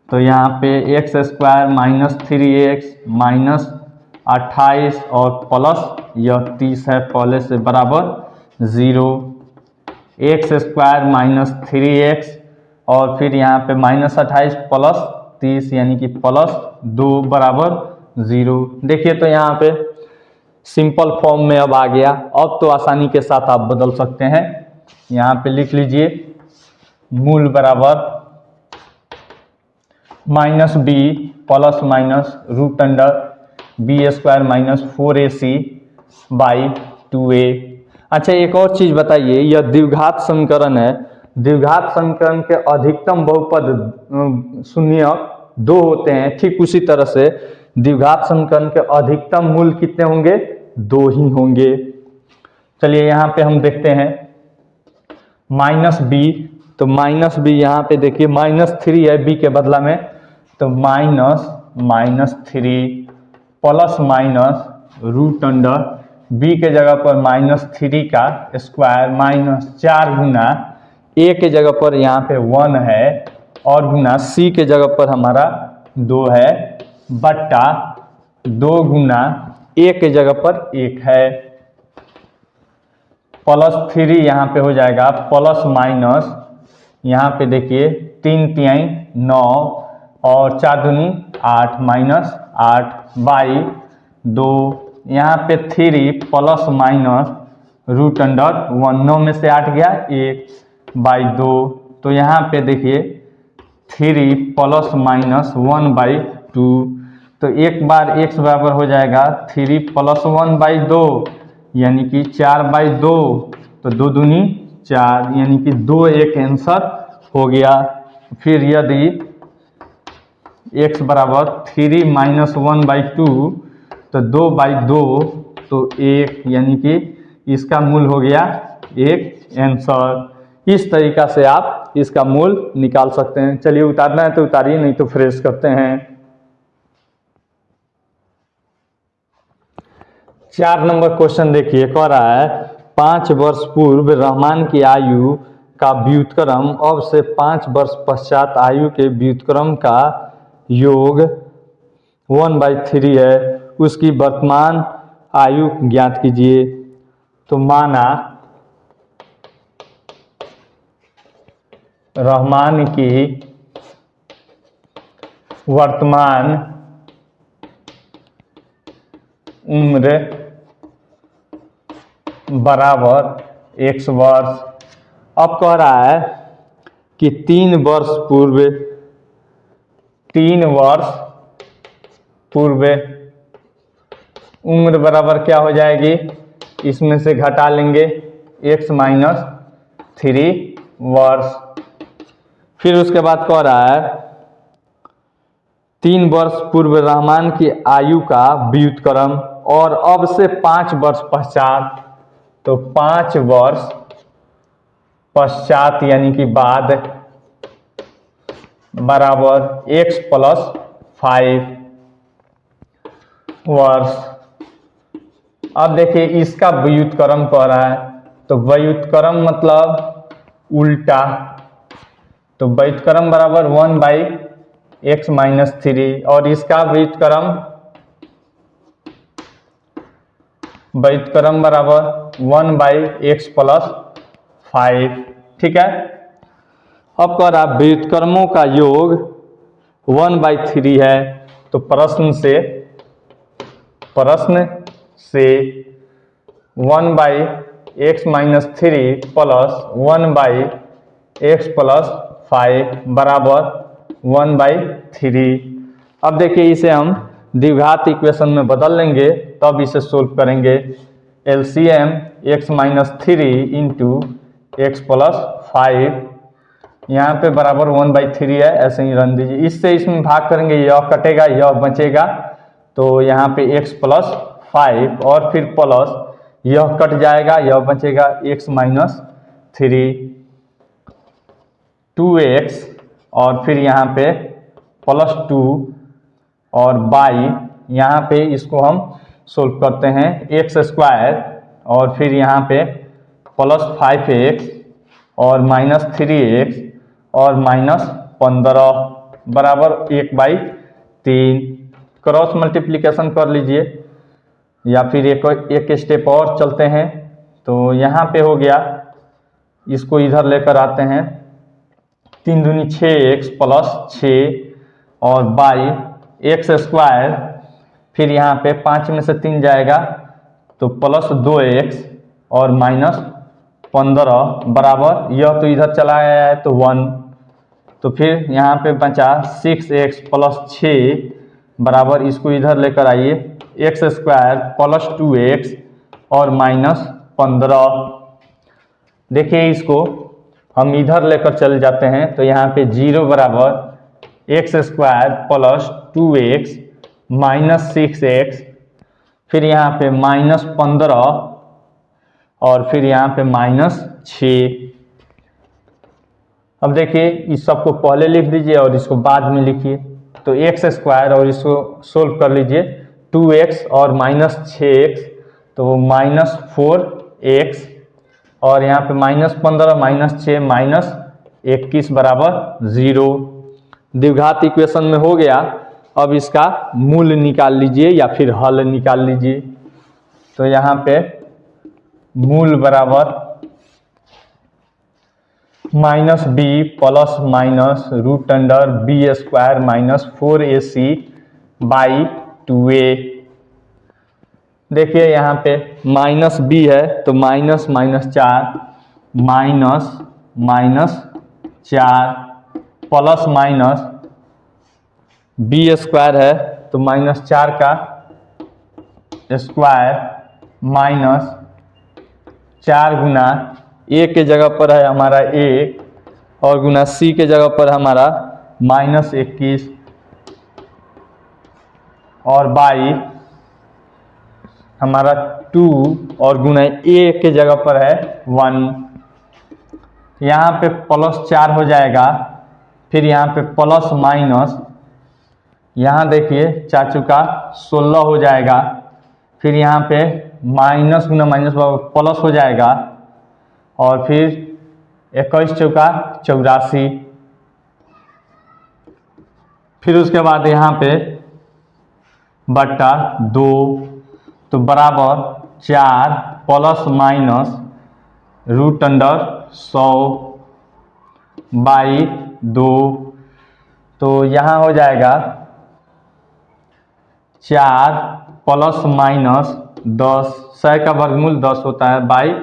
तो यहाँ पे x² -3x -28 और प्लस यह 30 है पहले से बराबर 0, x² -3x और फिर यहाँ पे -28 + 30 यानी कि +2 बराबर 0। देखिए तो यहाँ पे सिंपल फॉर्म में अब आ गया। अब तो आसानी के साथ आप बदल सकते हैं। यहाँ पे लिख लीजिए मूल बराबर -b ±√b² -4ac/2a। अच्छा एक और चीज़ बताइए, यह द्विघात समीकरण है। द्विघात समीकरण के अधिकतम बहुपद शून्य 2 होते हैं, ठीक उसी तरह से द्विघात समीकरण के अधिकतम मूल कितने होंगे? 2 ही होंगे। चलिए यहाँ पे हम देखते हैं -b, तो -b यहाँ पे देखिए -3 है b के बदला में, तो -3 प्लस माइनस √b के जगह पर -3 का स्क्वायर -4 गुना a के जगह पर यहाँ पे 1 है और गुना c के जगह पर हमारा 2 है बट्टा 2 गुना a के जगह पर 1 है +3 यहाँ पे हो जाएगा प्लस माइनस, यहाँ पे देखिए 3 तिहाई 9 और 4 दूनी 8 -8/2, यहाँ पे 3 प्लस माइनस √1, 9 में से 8 गया 1/2, तो यहाँ पे देखिए 3 प्लस माइनस 1/2, तो एक बार x बराबर हो जाएगा 3 + 1/2 यानी कि 4/2, तो 2 दूनी 4 यानी कि 2 एक आंसर हो गया। फिर यदि x बराबर 3 - 1/2 तो 2/2 तो 1 यानी कि इसका मूल हो गया 1 आंसर। इस तरीका से आप इसका मूल निकाल सकते हैं। चलिए उतारना है तो उतारिए, नहीं तो फ्रेश करते हैं। 4 नंबर क्वेश्चन देखिए, कह रहा है 5 वर्ष पूर्व रहमान की आयु का व्युत्क्रम अब से 5 वर्ष पश्चात आयु के व्युत्क्रम का योग 1/3 है, उसकी वर्तमान आयु ज्ञात कीजिए। तो माना रहमान की वर्तमान उम्र बराबर x वर्ष। अब कह रहा है कि 3 वर्ष पूर्व, 3 वर्ष पूर्व उम्र बराबर क्या हो जाएगी, इसमें से घटा लेंगे x माइनस 3 वर्ष। फिर उसके बाद कह रहा है 3 वर्ष पूर्व रहमान की आयु का व्युत्क्रम और अब से 5 वर्ष पश्चात, तो 5 वर्ष पश्चात यानी कि बाद बराबर x प्लस 5 वर्ष। अब देखिए इसका व्युत्क्रम कह रहा है, तो व्युत्क्रम मतलब उल्टा, तो व्युत्क्रम बराबर 1/x माइनस 3 और इसका व्युत्क्रम बराबर 1/x प्लस 5। ठीक है। अब कह रहा व्युत्क्रमों का योग 1/3 है, तो प्रश्न से 1/x minus 3 plus 1/x plus 5 बराबर 1/3। अब देखिए इसे हम द्विघात इक्वेशन में बदल लेंगे, तब इसे सोल्व करेंगे। LCM x minus 3 into x plus 5 यहाँ पे बराबर 1/3 है, ऐसे ही रन दीजिए। इससे इसमें भाग करेंगे, यह कटेगा यह बचेगा, तो यहाँ पे x प्लस 5 और फिर प्लस यह कट जाएगा यह बचेगा x माइनस 3 2x और फिर यहाँ पे प्लस 2 और बाई यहाँ पे इसको हम सोल्व करते हैं एक्स स्क्वायर और फिर यहाँ पे प्लस 5x और माइनस 3x और माइनस 15 बराबर 1/3। क्रॉस मल्टीप्लिकेशन कर लीजिए या फिर एक स्टेप और चलते हैं। तो यहाँ पे हो गया, इसको इधर लेकर आते हैं, 3 दूनी 6x प्लस 6 और बाई एक्स स्क्वायर, फिर यहाँ पे 5 में से 3 जाएगा तो प्लस 2x और माइनस 15 बराबर, यह तो इधर चला आया है तो 1, तो फिर यहाँ पे बचा 6x प्लस 6 बराबर, इसको इधर लेकर आइए एक्स स्क्वायर प्लस 2x और माइनस 15। देखिए इसको हम इधर लेकर चले जाते हैं तो यहाँ पे 0 बराबर x square plus 2x minus 6x, फिर यहाँ पे माइनस 15 और फिर यहाँ पे माइनस 6। अब देखिए इस सबको पहले लिख दीजिए और इसको बाद में लिखिए, तो एक्स स्क्वायर और इसको सोल्व कर लीजिए 2x और माइनस 6x, तो माइनस 4x और यहाँ पे माइनस 15 माइनस 6 माइनस 21 बराबर 0। द्विघात इक्वेशन में हो गया। अब इसका मूल निकाल लीजिए या फिर हल निकाल लीजिए। तो यहाँ पे मूल बराबर minus b plus minus root under b square minus 4ac by 2a। देखिए यहाँ पे माइनस बी है तो minus minus 4 minus minus 4 plus minus b square है तो माइनस 4 का स्क्वायर माइनस 4 गुना ए के जगह पर है हमारा 1 और गुना सी के जगह पर हमारा माइनस 21 और बाई हमारा 2 और गुना ए के जगह पर है 1। यहाँ पे प्लस 4 हो जाएगा, फिर यहाँ पे प्लस माइनस, यहाँ देखिए 4 चुका 16 हो जाएगा, फिर यहाँ पे माइनस गुना माइनस प्लस हो जाएगा और फिर 21 चौका 84, फिर उसके बाद यहाँ पे बट्टा 2, तो बराबर 4 plus minus root under 100 by 2, तो यहाँ हो जाएगा 4 प्लस माइनस 10, 100 का वर्गमूल 10 होता है बाई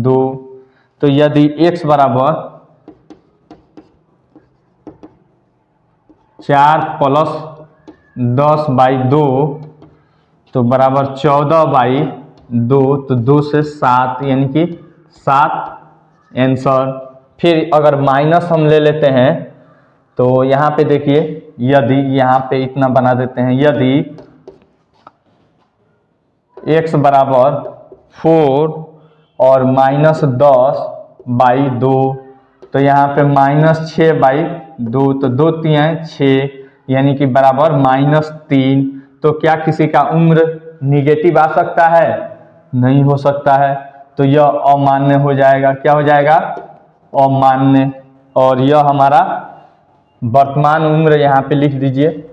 2, तो यदि x बराबर 4 प्लस 10/2 तो बराबर 14/2, तो 2 से 7 यानी कि 7 आंसर। फिर अगर माइनस हम ले लेते हैं तो यहाँ पे देखिए, यदि यहाँ पे इतना बना देते हैं, यदि x बराबर 4 और -10/2 तो यहाँ पे -6/2, तो 2 तिहाई 6 यानी कि बराबर -3। तो क्या किसी का उम्र निगेटिव आ सकता है? नहीं हो सकता है, तो यह अमान्य हो जाएगा। क्या हो जाएगा? अमान्य। और यह हमारा वर्तमान उम्र यहाँ पे लिख दीजिए,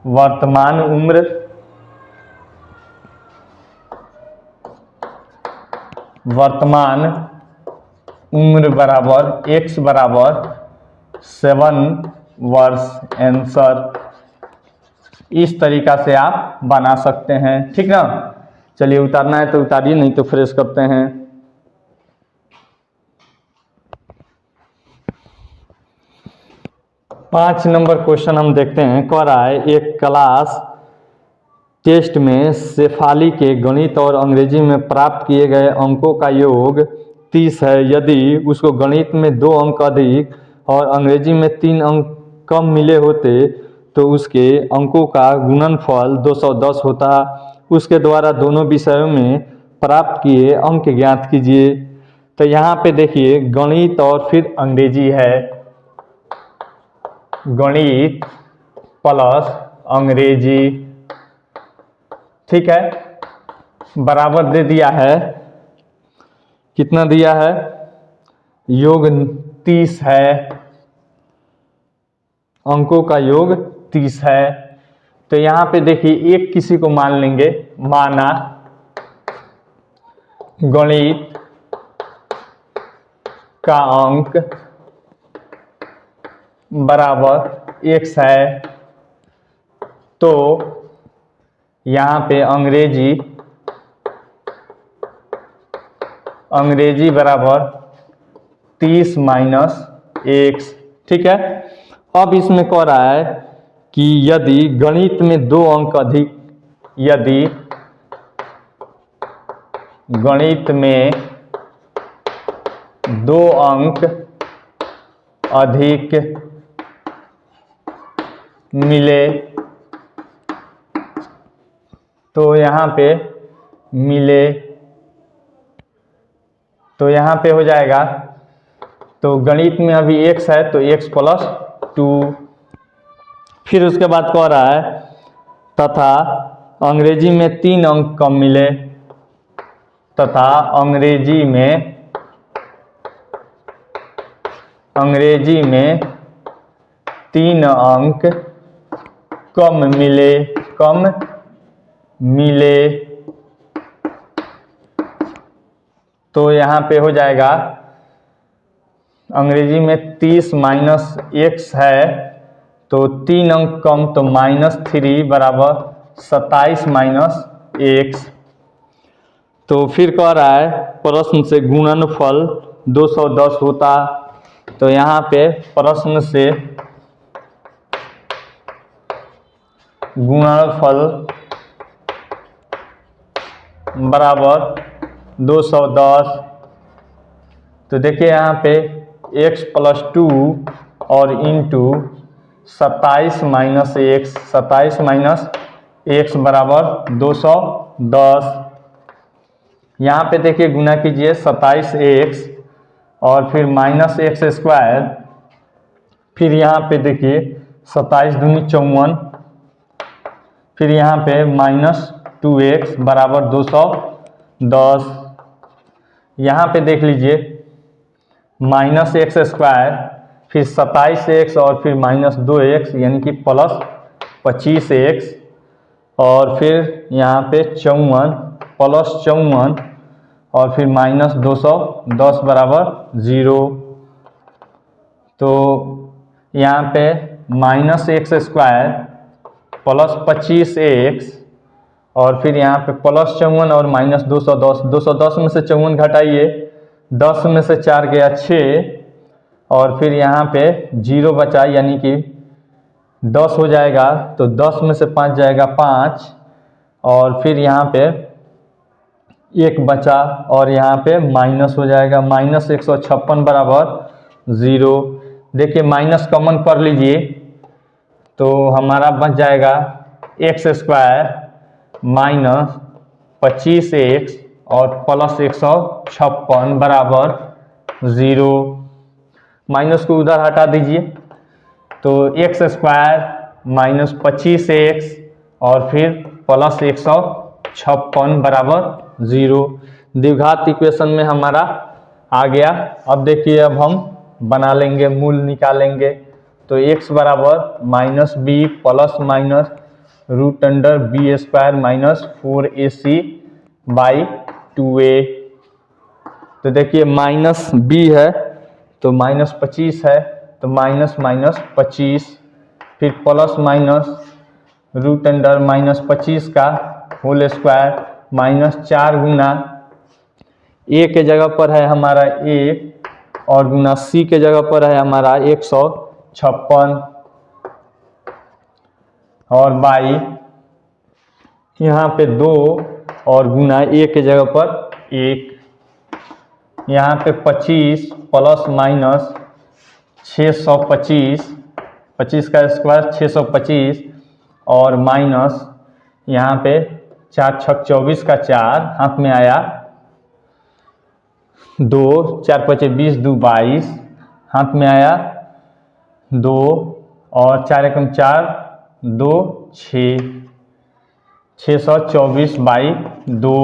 वर्तमान उम्र बराबर x बराबर 7 वर्ष आंसर। इस तरीका से आप बना सकते हैं, ठीक ना। चलिए उतारना है तो उतारिए, नहीं तो फ्रेश करते हैं। पाँच नंबर क्वेश्चन हम देखते हैं। कह रहा है एक क्लास टेस्ट में शेफाली के गणित और अंग्रेजी में प्राप्त किए गए अंकों का योग 30 है। यदि उसको गणित में 2 अंक अधिक और अंग्रेजी में 3 अंक कम मिले होते तो उसके अंकों का गुणनफल 210 होता। उसके द्वारा दोनों विषयों में प्राप्त किए अंक ज्ञात कीजिए। तो यहाँ पे देखिए गणित और फिर अंग्रेजी है, गणित प्लस अंग्रेजी, ठीक है। बराबर दे दिया है, कितना दिया है? योग 30 है, अंकों का योग 30 है। तो यहाँ पे देखिए एक किसी को मान लेंगे, माना गणित का अंक बराबर x है, तो यहाँ पे अंग्रेजी बराबर 30 माइनस x, ठीक है। अब इसमें कह रहा है कि यदि गणित में 2 अंक अधिक, यदि गणित में 2 अंक अधिक मिले तो यहाँ पे मिले, तो यहाँ पे हो जाएगा, तो गणित में अभी x है तो x प्लस 2। फिर उसके बाद कह रहा है तथा अंग्रेजी में 3 अंक कम मिले, तथा अंग्रेजी में 3 अंक कम मिले, तो यहाँ पे हो जाएगा अंग्रेजी में 30 माइनस x है तो 3 अंक कम, तो -3 बराबर 27 माइनस x। तो फिर कह रहा है प्रश्न से गुणनफल 210 होता, तो यहाँ पे प्रश्न से गुणनफल बराबर 210। तो देखिए यहाँ पे x प्लस 2 और into 27 minus x, 27 minus x बराबर 210। यहाँ पे देखिए गुना कीजिए 27x और फिर माइनस एक्स स्क्वायर, फिर यहाँ पे देखिए 27 दूनी 54, फिर यहाँ पे -2x बराबर 210। यहाँ पे देख लीजिए -x स्क्वायर, फिर 27x और फिर -2x यानी कि प्लस 25x, और फिर यहाँ पे 54 प्लस 54 और फिर -210 बराबर 0। तो यहाँ पे -x स्क्वायर प्लस 25x और फिर यहाँ पे प्लस 54 और -210, 210 में से 54 घटाइए 10 में से 4 गया 6, और फिर यहाँ पे 0 बचा, यानी कि 10 हो जाएगा, तो 10 में से 5 जाएगा 5, और फिर यहाँ पे 1 बचा, और यहाँ पे माइनस हो जाएगा, -156 बराबर 0। देखिए माइनस कॉमन कर लीजिए, तो हमारा बच जाएगा x² माइनस 25x और प्लस 156 बराबर 0। माइनस को उधर हटा दीजिए, तो x² माइनस 25x और फिर प्लस 156 बराबर 0। द्विघात इक्वेशन में हमारा आ गया। अब देखिए, अब हम बना लेंगे, मूल निकालेंगे। तो x बराबर -b plus minus √b² minus 4ac by 2a। तो देखिए माइनस b है तो -25 है, तो माइनस माइनस 25, फिर प्लस माइनस √-25 का होल स्क्वायर माइनस 4 गुना a के जगह पर है हमारा 1 और गुना c के जगह पर है हमारा 156 और बाई यहाँ पे 2 और गुना a के जगह पर 1। यहाँ पे 25 प्लस माइनस 625, 25 का स्क्वायर 625 और माइनस यहाँ पे 4 छक 24 का 4 हाथ में आया, 2 4 5 20 2 22 हाथ में आया 2 और 4 एकम 4 2 6 624 बाई 2,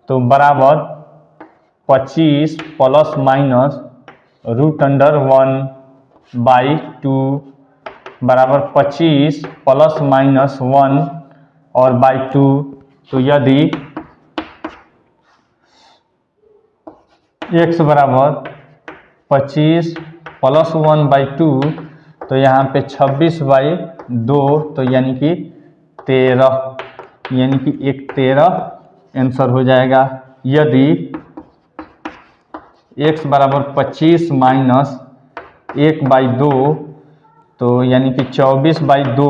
तो बराबर 25 प्लस माइनस √1 बाई 2 बराबर 25 प्लस माइनस 1 और बाई 2। तो यदि x बराबर 25 प्लस 1 बाई 2, तो यहाँ पे 26 बाई 2, तो यानी कि 13, यानी कि 13 आंसर हो जाएगा। यदि x बराबर 25 माइनस 1 बाई 2, तो यानी कि 24 बाई 2,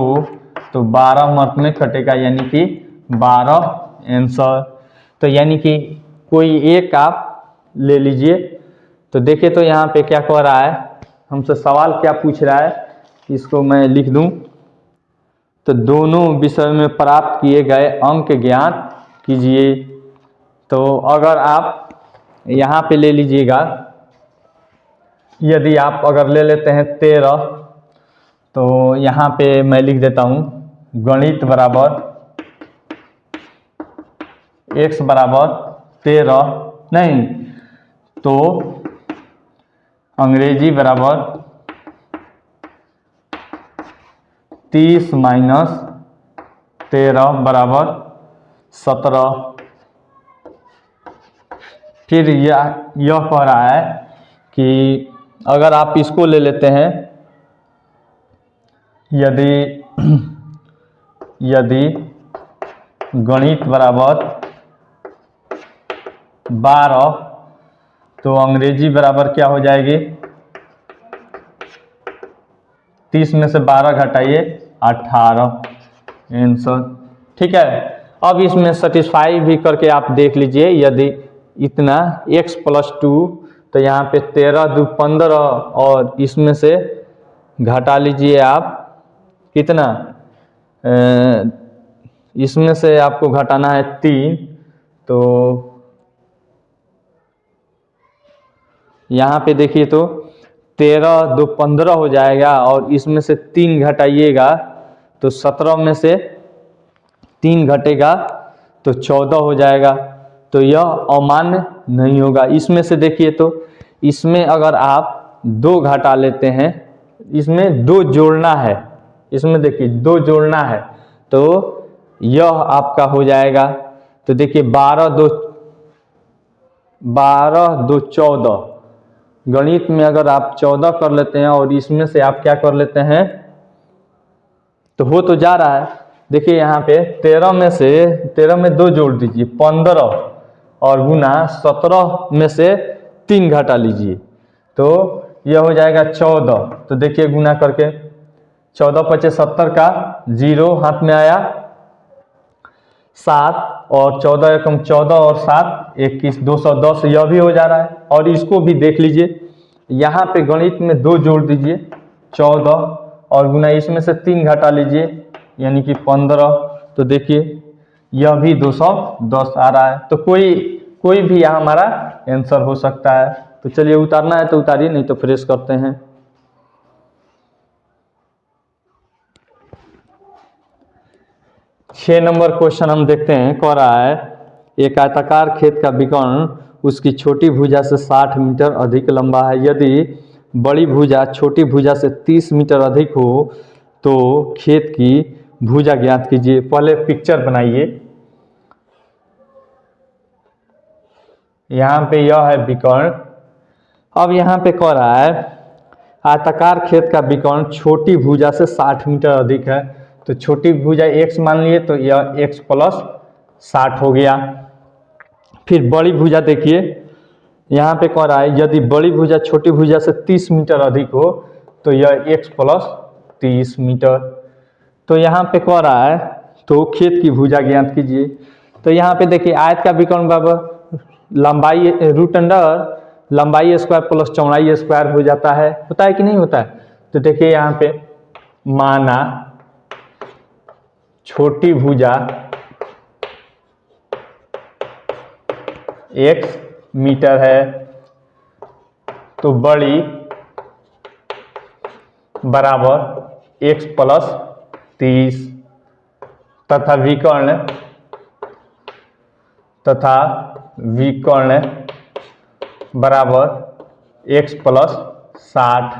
तो 12 मत में कटेगा, यानी कि 12 आंसर। तो यानी कि कोई एक आप ले लीजिए। तो देखिए, तो यहाँ पे क्या कह रहा है, हमसे सवाल क्या पूछ रहा है, इसको मैं लिख दूं। तो दोनों विषय में प्राप्त किए गए अंक ज्ञात कीजिए। तो अगर आप यहाँ पे ले लीजिएगा, यदि आप अगर ले लेते हैं 13, तो यहाँ पे मैं लिख देता हूँ गणित बराबर x बराबर 13, नहीं तो अंग्रेजी बराबर 30 माइनस 13 बराबर 17। फिर यह कह रहा है कि अगर आप इसको ले लेते हैं, यदि गणित बराबर 12, तो अंग्रेजी बराबर क्या हो जाएगी, 30 में से 12 घटाइए 18 आंसर। ठीक है, अब इसमें सेटिस्फाई भी करके आप देख लीजिए। यदि इतना x प्लस 2, तो यहाँ पे 13 2 15 और इसमें से घटा लीजिए आप कितना, इसमें से आपको घटाना है 3, तो यहाँ पे देखिए तो 13 2 15 हो जाएगा और इसमें से 3 घटाइएगा तो 17 में से 3 घटेगा तो 14 हो जाएगा। तो यह अमान्य नहीं होगा। इसमें से देखिए तो इसमें अगर आप 2 घटा लेते हैं, इसमें 2 जोड़ना है, इसमें देखिए 2 जोड़ना है, तो यह आपका हो जाएगा। तो देखिए 12 2 14, गणित में अगर आप 14 कर लेते हैं और इसमें से आप क्या कर लेते हैं, तो हो तो जा रहा है। देखिए यहाँ पे 13 में 2 जोड़ दीजिए 15 और गुना 17 में से 3 घटा लीजिए तो यह हो जाएगा 14। तो देखिए गुना करके 14 पचे 70 का 0 हाथ में आया 7 और 14 एकम 14 और 7 21 210 यह भी हो जा रहा है। और इसको भी देख लीजिए यहाँ पे गणित में 2 जोड़ दीजिए 14 और गुना इसमें से 3 घटा लीजिए यानी कि 15। तो देखिए यह भी 210 आ रहा है। तो कोई भी यहाँ हमारा आंसर हो सकता है। तो चलिए उतारना है तो उतारिए, नहीं तो फ्रेश करते हैं। छह नंबर क्वेश्चन हम देखते हैं। कह रहा है एक आयताकार खेत का विकर्ण उसकी छोटी भुजा से 60 मीटर अधिक लंबा है। यदि बड़ी भुजा छोटी भुजा से 30 मीटर अधिक हो तो खेत की भुजा ज्ञात कीजिए। पहले पिक्चर बनाइए। यहाँ पे यह है विकर्ण। अब यहाँ पे कह रहा है आयताकार खेत का विकर्ण छोटी भुजा से 60 मीटर अधिक है। तो छोटी भुजा x मान लिए तो यह x प्लस 60 हो गया। फिर बड़ी भुजा देखिए यहाँ पे कह रहा है यदि बड़ी भुजा छोटी भुजा से 30 मीटर अधिक हो तो यह x प्लस 30 मीटर। तो यहाँ पे कह रहा है तो खेत की भुजा ज्ञात कीजिए। तो यहाँ पे देखिए आयत का विकर्ण बराबर लंबाई रूट अंडर लंबाई स्क्वायर प्लस चौड़ाई स्क्वायर हो जाता है। होता है कि नहीं होता है? तो देखिए यहाँ पे माना छोटी भुजा x मीटर है तो बड़ी बराबर x प्लस 30 तथा विकर्ण बराबर x प्लस 60।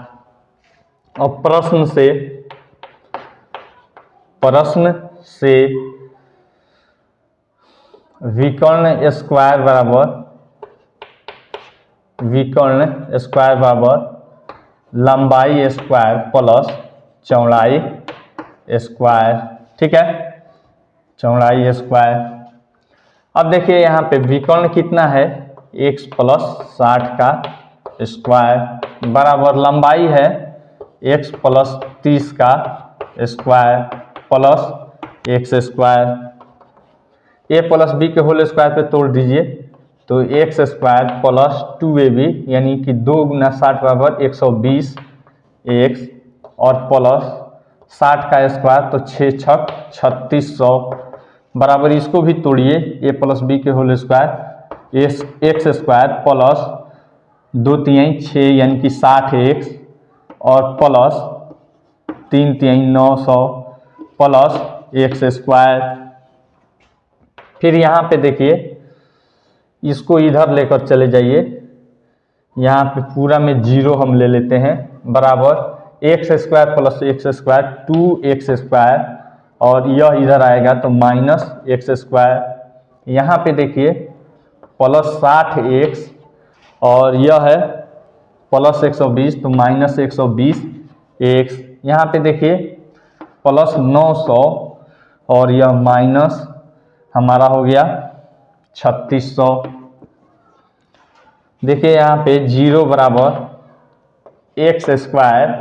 और प्रश्न से विकर्ण स्क्वायर बराबर लंबाई स्क्वायर प्लस चौड़ाई स्क्वायर। ठीक है, चौड़ाई स्क्वायर। अब देखिए यहाँ पे विकर्ण कितना है x प्लस 60 का स्क्वायर बराबर लंबाई है x प्लस 30 का square plus x square. a plus b के होल स्क्वायर पे तोड़ दीजिए तो x स्क्वायर प्लस 2ab यानी कि 2 गुना 60 बराबर 120 x और प्लस 60 का स्क्वायर तो 6 छक 3600 बराबर इसको भी तोड़िए a प्लस बी के whole square x square plus 2 तिहाई 6 यानी कि 60x और प्लस 3 तिहाई 900 प्लस x स्क्वायर। फिर यहाँ पे देखिए इसको इधर लेकर चले जाइए। यहाँ पे पूरा में 0 हम ले लेते हैं बराबर x square plus x square 2x square और यह इधर आएगा तो माइनस x स्क्वायर। यहाँ पे देखिए प्लस 60x और यह है प्लस 120 तो माइनस 120x। यहाँ पे देखिए प्लस 900 और यह माइनस हमारा हो गया 3600। देखिए यहाँ पे 0 बराबर x स्क्वायर।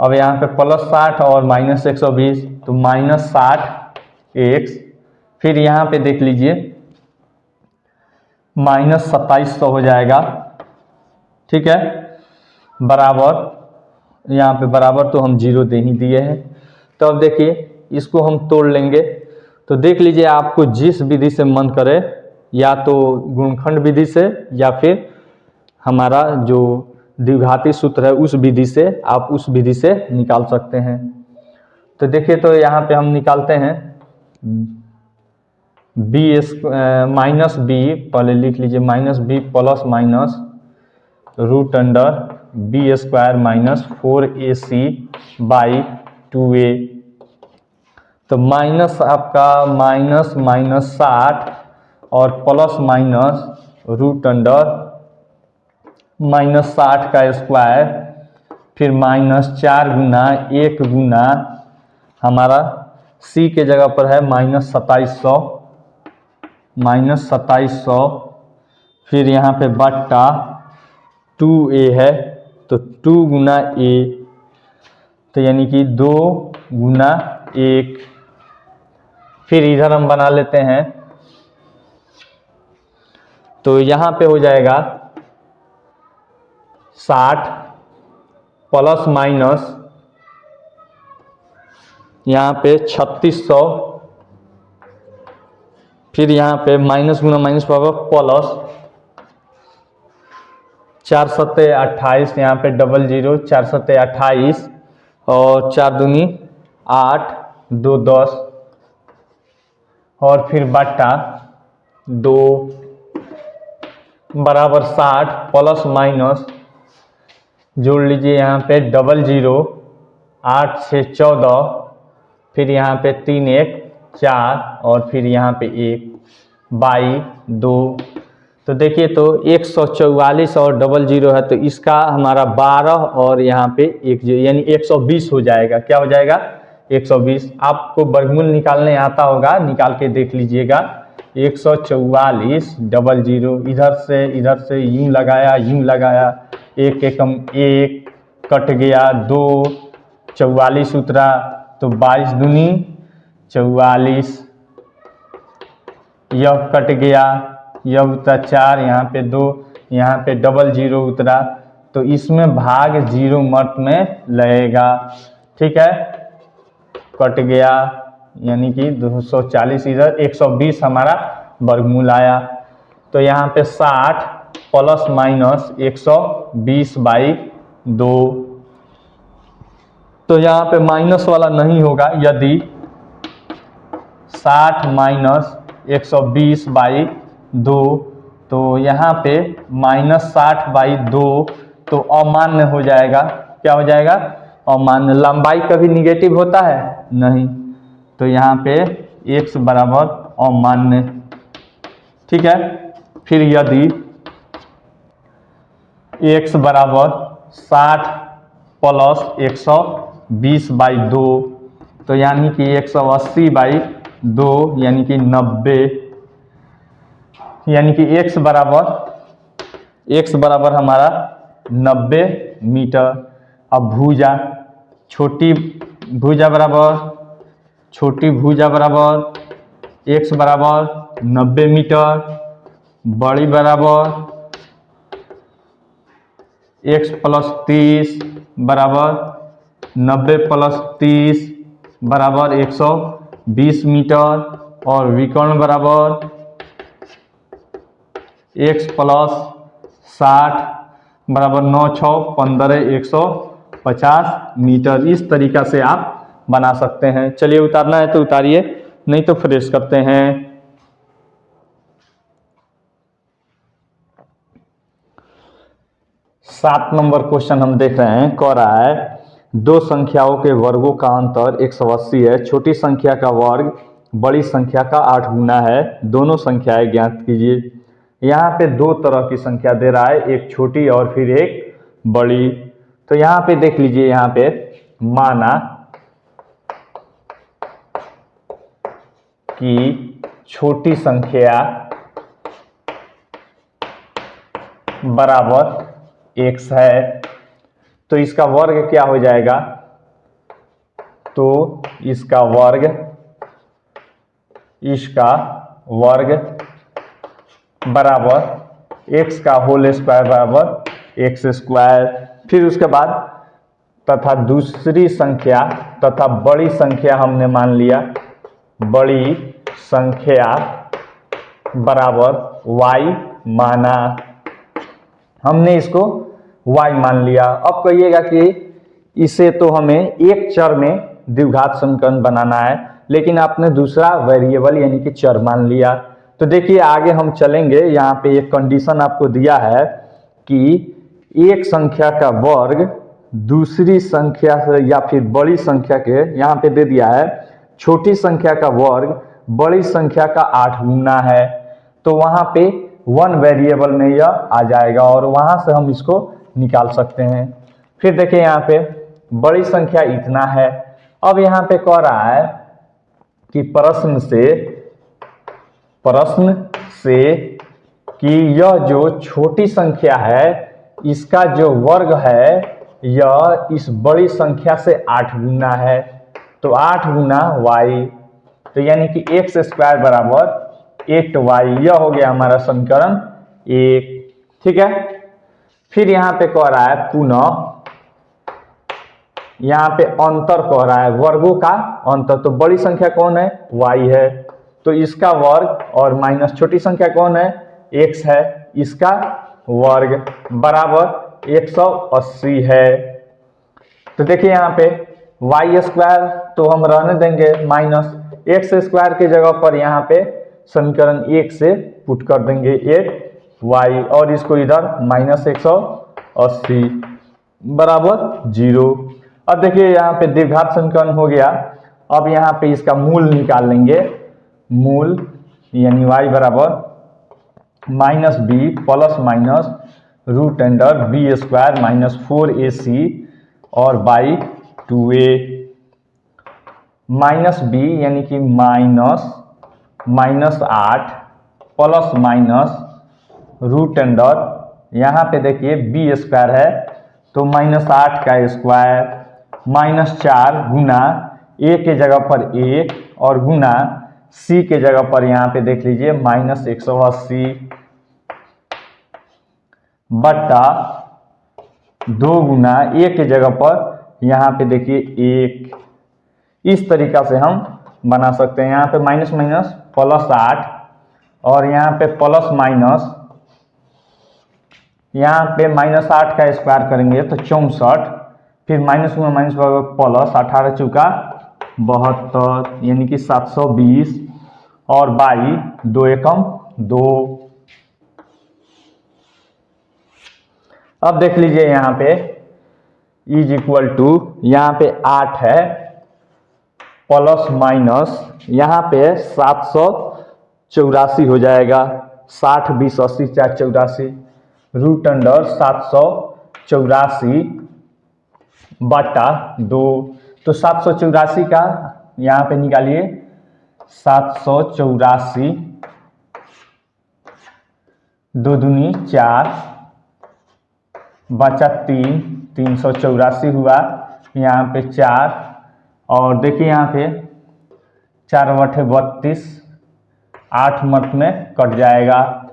अब यहाँ पे प्लस 60 और माइनस 120 तो माइनस 60x। फिर यहाँ पे देख लीजिए माइनस 2700 हो जाएगा। ठीक है, बराबर यहाँ पे बराबर तो हम 0 दे ही दिए हैं। तो अब देखिए इसको हम तोड़ लेंगे। तो देख लीजिए आपको जिस विधि से मन करे या तो गुणनखंड विधि से या फिर हमारा जो द्विघाती सूत्र है उस विधि से आप उस विधि से निकाल सकते हैं। तो देखिए तो यहाँ पे हम निकालते हैं माइनस बी, पहले लिख लीजिए minus b plus minus root under b square minus 4ac by 2a। तो माइनस आपका माइनस 60 और plus minus root under minus 60 का स्क्वायर फिर माइनस 4 गुना 1 गुना हमारा c के जगह पर है माइनस 2700 -2700, फिर यहाँ पे बट्टा 2a है तो 2 गुना a, तो यानी कि 2 गुना 1। फिर इधर हम बना लेते हैं, तो यहाँ पे हो जाएगा 60 प्लस माइनस यहाँ पे 3600, फिर यहाँ पे माइनस गुना माइनस पावर प्लस 4 सत्ते 28, यहाँ पे 00, 4 सत्ते 28 और 4 दूनी 8, 2 10 और फिर बट्टा 2 बराबर 60 प्लस माइनस जोड़ लीजिए, यहाँ पे 00, 8 से 14, फिर यहाँ पे 3 1 4 और फिर यहाँ पे 1 22। तो देखिए तो 144 और 00 है, तो इसका हमारा 12 और यहाँ पे 1 यानी 120 हो जाएगा। क्या हो जाएगा? 120। आपको वर्गमूल निकालने आता होगा, निकाल के देख लीजिएगा। 144 00, इधर से यूं लगाया 1 एकम 1 कट गया 2, 44 उतरा तो 22 दूनी 44, यह कट गया, यह उतरा 4, यहाँ पे 2, यहाँ पे 00 उतरा, तो इसमें भाग 0 मत में लगेगा। ठीक है, कट गया यानी कि 240, इधर 120 हमारा वर्गमूल आया। तो यहाँ पे 60 प्लस माइनस 120/2, तो यहाँ पे माइनस वाला नहीं होगा। यदि 60 माइनस 120/2, तो यहाँ पे -60/2 तो अमान्य हो जाएगा। क्या हो जाएगा? अमान्य। लंबाई कभी निगेटिव होता है? नहीं, तो यहाँ पे x बराबर अमान्य। ठीक है, फिर यदि x बराबर 60 प्लस 120/2, तो यानी कि 180/2 यानी कि 90, यानी कि x बराबर हमारा 90 मीटर। अब भुजा, छोटी भुजा बराबर x बराबर 90 मीटर, बड़ी बराबर x प्लस 30 बराबर 90 प्लस 30 बराबर 120 मीटर, और विकर्ण बराबर x प्लस 60 बराबर 9 6 15 150 मीटर। इस तरीका से आप बना सकते हैं। चलिए उतारना है तो उतारिए, नहीं तो फ्रेश करते हैं। सात नंबर क्वेश्चन हम देख रहे हैं, कह रहा है दो संख्याओं के वर्गों का अंतर 180 है। छोटी संख्या का वर्ग बड़ी संख्या का 8 गुना है। दोनों संख्याएं ज्ञात कीजिए। यहाँ पे दो तरह की संख्या दे रहा है, एक छोटी और फिर एक बड़ी। तो यहाँ पे देख लीजिए, यहाँ पे माना कि छोटी संख्या बराबर x है, तो इसका वर्ग क्या हो जाएगा? तो इसका वर्ग बराबर x का होल स्क्वायर बराबर x स्क्वायर। फिर उसके बाद तथा दूसरी संख्या तथा बड़ी संख्या हमने मान लिया, बड़ी संख्या बराबर y माना, हमने इसको y मान लिया। अब कहिएगा कि इसे तो हमें एक चर में द्विघात समीकरण बनाना है, लेकिन आपने दूसरा वेरिएबल यानी कि चर मान लिया। तो देखिए आगे हम चलेंगे, यहाँ पे एक कंडीशन आपको दिया है कि एक संख्या का वर्ग दूसरी संख्या से या फिर बड़ी संख्या के, यहाँ पे दे दिया है छोटी संख्या का वर्ग बड़ी संख्या का 8 गुना है, तो वहाँ पे वन वेरिएबल में यह आ जाएगा और वहाँ से हम इसको निकाल सकते हैं। फिर देखिए यहाँ पे बड़ी संख्या इतना है। अब यहाँ पे कह रहा है कि प्रश्न से कि यह जो छोटी संख्या है इसका जो वर्ग है यह इस बड़ी संख्या से 8 गुना है, तो 8 गुना y, तो यानी कि एक्स स्क्वायर बराबर 8y, यह हो गया हमारा समीकरण 1। ठीक है, फिर यहाँ पे कह रहा है पुनः, यहाँ पे अंतर कह रहा है, वर्गों का अंतर, तो बड़ी संख्या कौन है y है, तो इसका वर्ग, और माइनस छोटी संख्या कौन है x है, इसका वर्ग बराबर 180 है। तो देखिए यहाँ पे y स्क्वायर तो हम रहने देंगे, माइनस एक्स स्क्वायर के जगह पर यहाँ पे समीकरण 1 से पुट कर देंगे 8y, और इसको इधर माइनस 180 बराबर 0। अब देखिए यहाँ पे द्विघात समीकरण हो गया। अब यहाँ पे इसका मूल निकाल लेंगे, मूल यानी y बराबर minus b plus minus root under b square minus 4ac और बाई 2a, माइनस बी यानी कि minus 8 plus minus root under, यहाँ पे देखिए बी स्क्वायर है तो माइनस 8 का स्क्वायर माइनस 4 गुना ए के जगह पर 1 और गुना सी के जगह पर यहाँ पे देख लीजिए माइनस 180 बट्टा 2 गुना ए के जगह पर यहाँ पे देखिए 1। इस तरीका से हम बना सकते हैं। यहाँ पे माइनस माइनस प्लस 8 और यहाँ पे प्लस माइनस, यहाँ पे माइनस 8 का स्क्वायर करेंगे तो 64, फिर माइनस में माइनस प्लस 18 चौका 72 यानी कि 720 और बाई 2 एकम 2। अब देख लीजिए यहाँ पे इज इक्वल टू, यहाँ पे 8 है प्लस माइनस यहाँ पे 784 हो जाएगा, 60 20 80 4 84 रूट अंडर 784 बटा 2, तो 784 का यहाँ पे निकालिए 784 2 दूनी 4 बचा 3 384 हुआ, यहाँ पे 4 और देखिए यहाँ पे 4 बटे 32 8 मत में कट जाएगा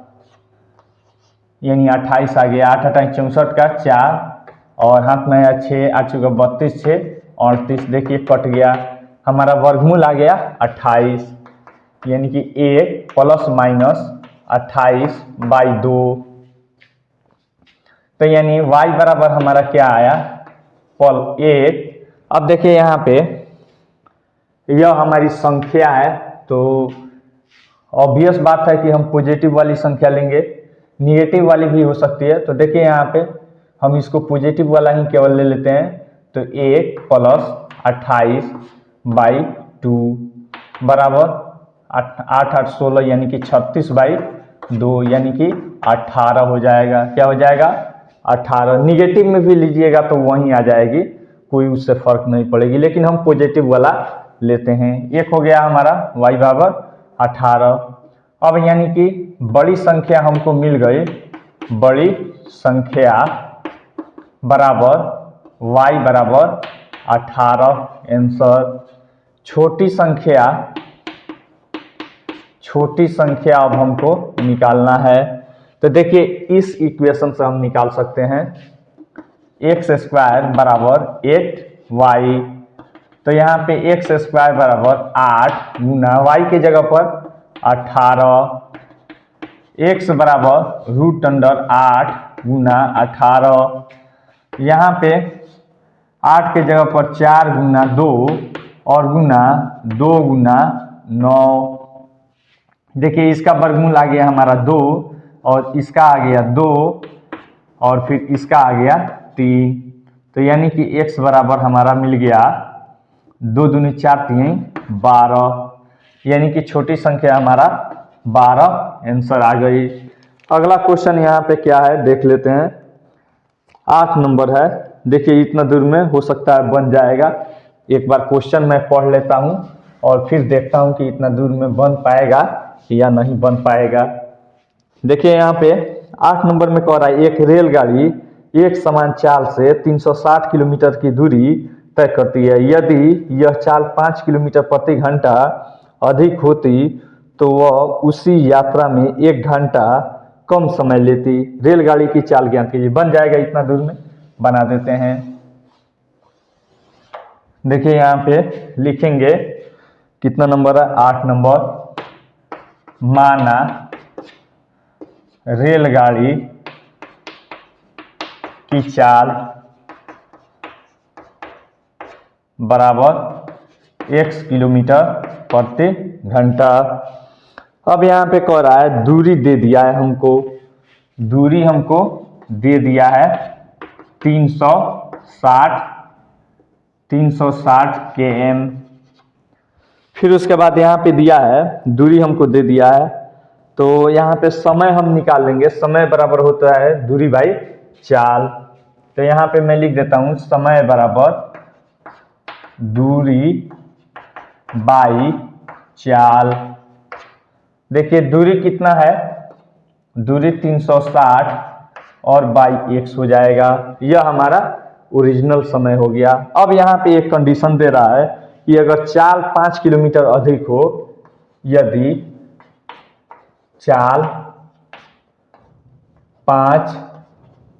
यानी 28 आ गया, 8 28 64 का 4 और हाथ में 6 8 चौका 32 6 38 देखिए कट गया, हमारा वर्गमूल आ गया 28 यानी कि 1 प्लस माइनस 28 बाई 2, तो यानी y बराबर हमारा क्या आया पल 1। अब देखिए यहाँ पे यह हमारी संख्या है तो ऑब्वियस बात है कि हम पॉजिटिव वाली संख्या लेंगे, निगेटिव वाली भी हो सकती है। तो देखिए यहाँ पे हम इसको पॉजिटिव वाला ही केवल ले लेते हैं, तो 1 प्लस 28 बाई 2 बराबर 8 8 16 यानी कि 36 बाई 2 यानी कि 18 हो जाएगा। क्या हो जाएगा 18। निगेटिव में भी लीजिएगा तो वहीं आ जाएगी, कोई उससे फर्क नहीं पड़ेगी, लेकिन हम पॉजिटिव वाला लेते हैं। एक हो गया हमारा y बराबर 18। अब यानी कि बड़ी संख्या हमको मिल गई, बड़ी संख्या बराबर y बराबर 18 आंसर। छोटी संख्या अब हमको निकालना है, तो देखिए इस इक्वेशन से हम निकाल सकते हैं एक्स स्क्वायर बराबर 8y, तो यहाँ पे एक्स स्क्वायर बराबर 8 गुना y के जगह पर 18, x बराबर रूट अंडर 8 गुना 18, यहाँ पे 8 के जगह पर 4 गुना 2 और गुना 2 गुना 9, देखिए इसका वर्गमूल आ गया हमारा 2 और इसका आ गया 2 और फिर इसका आ गया 3, तो यानी कि x बराबर हमारा मिल गया 2 दूनी 4 3 12, यानी कि छोटी संख्या हमारा 12 आंसर आ गई। अगला क्वेश्चन यहाँ पे क्या है देख लेते हैं, 8 नंबर है। देखिए इतना दूर में हो सकता है बन जाएगा, एक बार क्वेश्चन मैं पढ़ लेता हूँ और फिर देखता हूँ कि इतना दूर में बन पाएगा या नहीं बन पाएगा। देखिए यहाँ पे 8 नंबर में कह रहा है एक रेलगाड़ी एक समान चाल से 360 किलोमीटर की दूरी तय करती है। यदि यह चाल 5 किलोमीटर प्रति घंटा अधिक होती तो वह उसी यात्रा में 1 घंटा कम समय लेती। रेलगाड़ी की चाल ज्ञात कीजिए। बन जाएगा इतना दूर में, बना देते हैं। देखिए यहाँ पे लिखेंगे कितना नंबर है, 8 नंबर। माना रेलगाड़ी की चाल बराबर x किलोमीटर प्रति घंटा। अब यहाँ पे कह रहा है दूरी दे दिया है हमको, दूरी हमको दे दिया है 360 km। फिर उसके बाद यहाँ पे दिया है दूरी हमको दे दिया है, तो यहाँ पे समय हम निकाल लेंगे। समय बराबर होता है दूरी बाई चाल। तो यहाँ पे मैं लिख देता हूँ समय बराबर दूरी बाई चाल। देखिए दूरी कितना है, दूरी 360 और बाई x हो जाएगा। यह हमारा ओरिजिनल समय हो गया। अब यहाँ पे एक कंडीशन दे रहा है कि अगर चाल 5 किलोमीटर अधिक हो, यदि चाल 5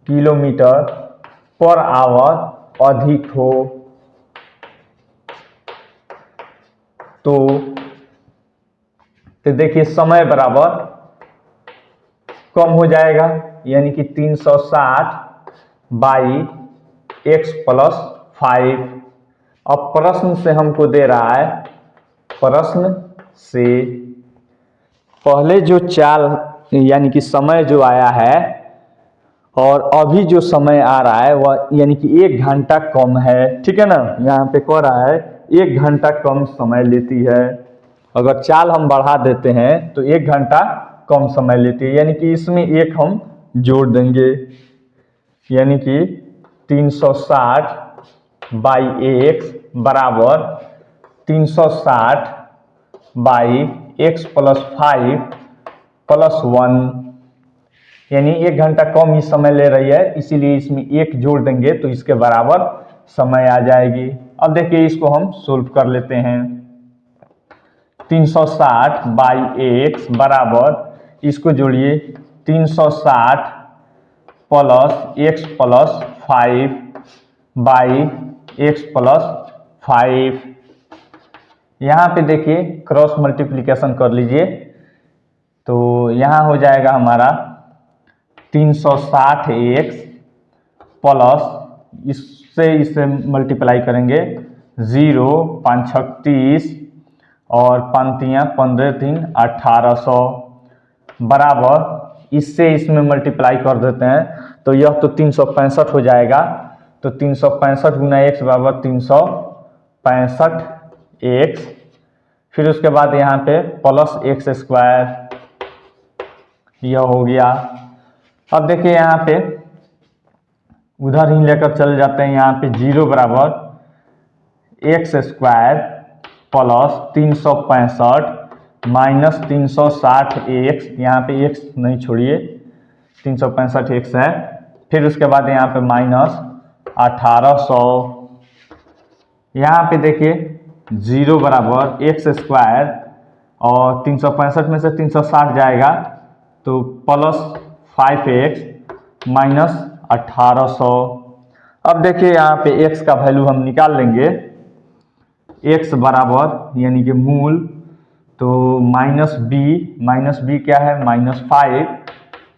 किलोमीटर पर आवर अधिक हो तो देखिए समय बराबर कम हो जाएगा, यानी कि 360 बाई x प्लस 5। अब प्रश्न से हमको दे रहा है, प्रश्न से पहले जो चाल यानी कि समय जो आया है और अभी जो समय आ रहा है वह यानी कि 1 घंटा कम है। ठीक है ना, यहाँ पे कह रहा है 1 घंटा कम समय लेती है। अगर चाल हम बढ़ा देते हैं तो 1 घंटा कम समय लेती है, यानी कि इसमें एक हम जोड़ देंगे, यानी कि 360 बाई x बराबर 360 बाई x प्लस 5 प्लस 1, यानी 1 घंटा कम ही समय ले रही है, इसीलिए इसमें 1 जोड़ देंगे तो इसके बराबर समय आ जाएगी। अब देखिए इसको हम सोल्व कर लेते हैं। 360 बाई x बराबर, इसको जोड़िए 360 plus x plus 5 by x plus 5। यहाँ पे देखिए क्रॉस मल्टीप्लिकेशन कर लीजिए, तो यहाँ हो जाएगा हमारा 360x प्लस इससे मल्टीप्लाई करेंगे 0 5 36 और 5 15 3 1800 बराबर इससे इसमें मल्टीप्लाई कर देते हैं तो यह तो 365 हो जाएगा। तो 365 गुना x बराबर 365x, फिर उसके बाद यहाँ पे प्लस x स्क्वायर, यह हो गया। अब देखिए यहाँ पे उधर ही लेकर चले जाते हैं, यहाँ पे 0 बराबर x square plus 365 minus 360x, यहाँ पे x नहीं छोड़िए 365x है। फिर उसके बाद यहाँ पे माइनस 1800, यहाँ पे देखिए 0 बराबर x स्क्वायर और 365 में से 360 जाएगा तो प्लस 5x माइनस 1800। अब देखिए यहाँ पे x का वैल्यू हम निकाल लेंगे, x बराबर यानी कि मूल, तो माइनस बी क्या है -5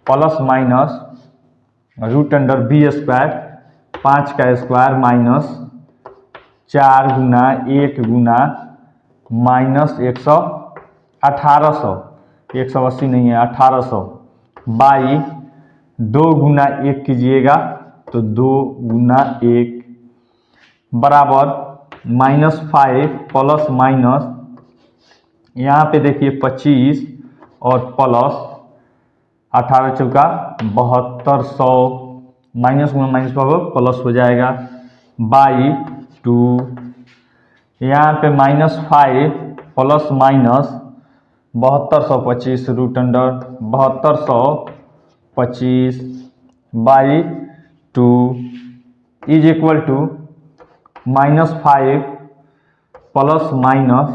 plus minus root under b square 5 का स्क्वायर माइनस 4 गुना 1 गुना माइनस 1800, 180 नहीं है 1800 बाई 2 गुना 1 कीजिएगा तो 2 गुना 1 बराबर -5 प्लस माइनस, यहाँ पे देखिए 25 और प्लस 18 चौका 7200, माइनस गुना माइनस पावर प्लस हो जाएगा बाई 2, यहाँ पे -5 plus minus 7225 root under 7225 by 2 is equal to -5 plus minus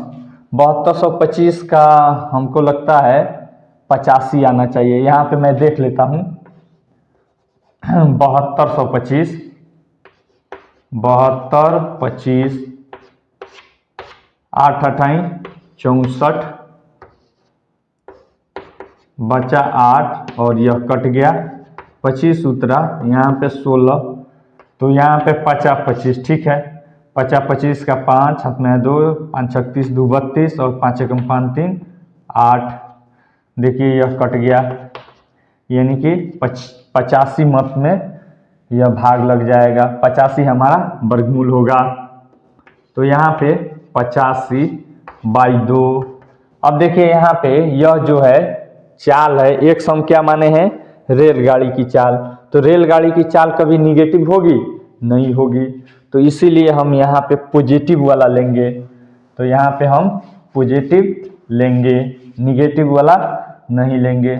7225 का हमको लगता है 85 आना चाहिए। यहाँ पे मैं देख लेता हूँ 7225 8 अठाई 64 बचा 8 और यह कट गया 25 उतरा यहाँ पे 16 तो यहाँ पे 50 ठीक है। 50 का 5 अपने 2 5 36 2 32 और 5 एकम 5 3 8 देखिए यह कट गया यानी कि 85 मत में यह भाग लग जाएगा। 85 हमारा वर्गमूल होगा तो यहाँ पे 85 बाई 2। अब देखिए यहाँ पे यह जो है चाल है एक सम क्या माने हैं रेलगाड़ी की चाल, तो रेलगाड़ी की चाल कभी निगेटिव होगी नहीं होगी, तो इसीलिए हम यहाँ पे पॉजिटिव वाला लेंगे। तो यहाँ पे हम पॉजिटिव लेंगे निगेटिव वाला नहीं लेंगे।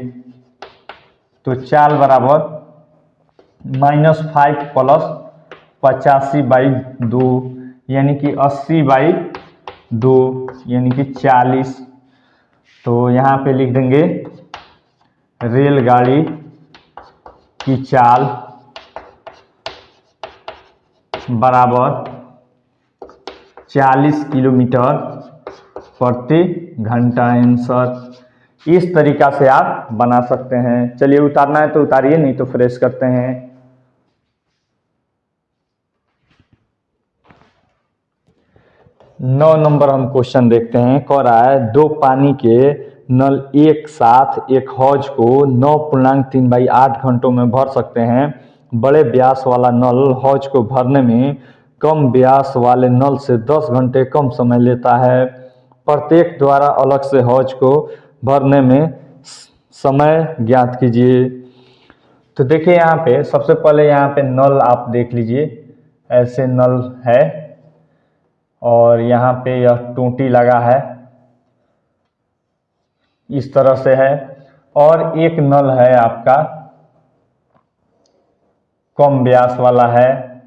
तो चाल बराबर -5 प्लस 85 बाई 2 यानी कि 80 बाई 2 यानी कि 40। तो यहाँ पे लिख देंगे रेलगाड़ी की चाल बराबर 40 किलोमीटर प्रति घंटा आंसर। इस तरीका से आप बना सकते हैं। चलिए उतारना है तो उतारिए नहीं तो फ्रेश करते हैं। नौ नंबर हम क्वेश्चन देखते हैं। कह रहा है दो पानी के नल एक साथ एक हौज को 9.3/8 घंटों में भर सकते हैं। बड़े व्यास वाला नल हौज को भरने में कम व्यास वाले नल से 10 घंटे कम समय लेता है। प्रत्येक द्वारा अलग से हौज को भरने में समय ज्ञात कीजिए। तो देखिए यहाँ पे सबसे पहले यहाँ पे नल आप देख लीजिए, ऐसे नल है और यहाँ पे यह टूटी लगा है इस तरह से है, और एक नल है आपका कम व्यास वाला है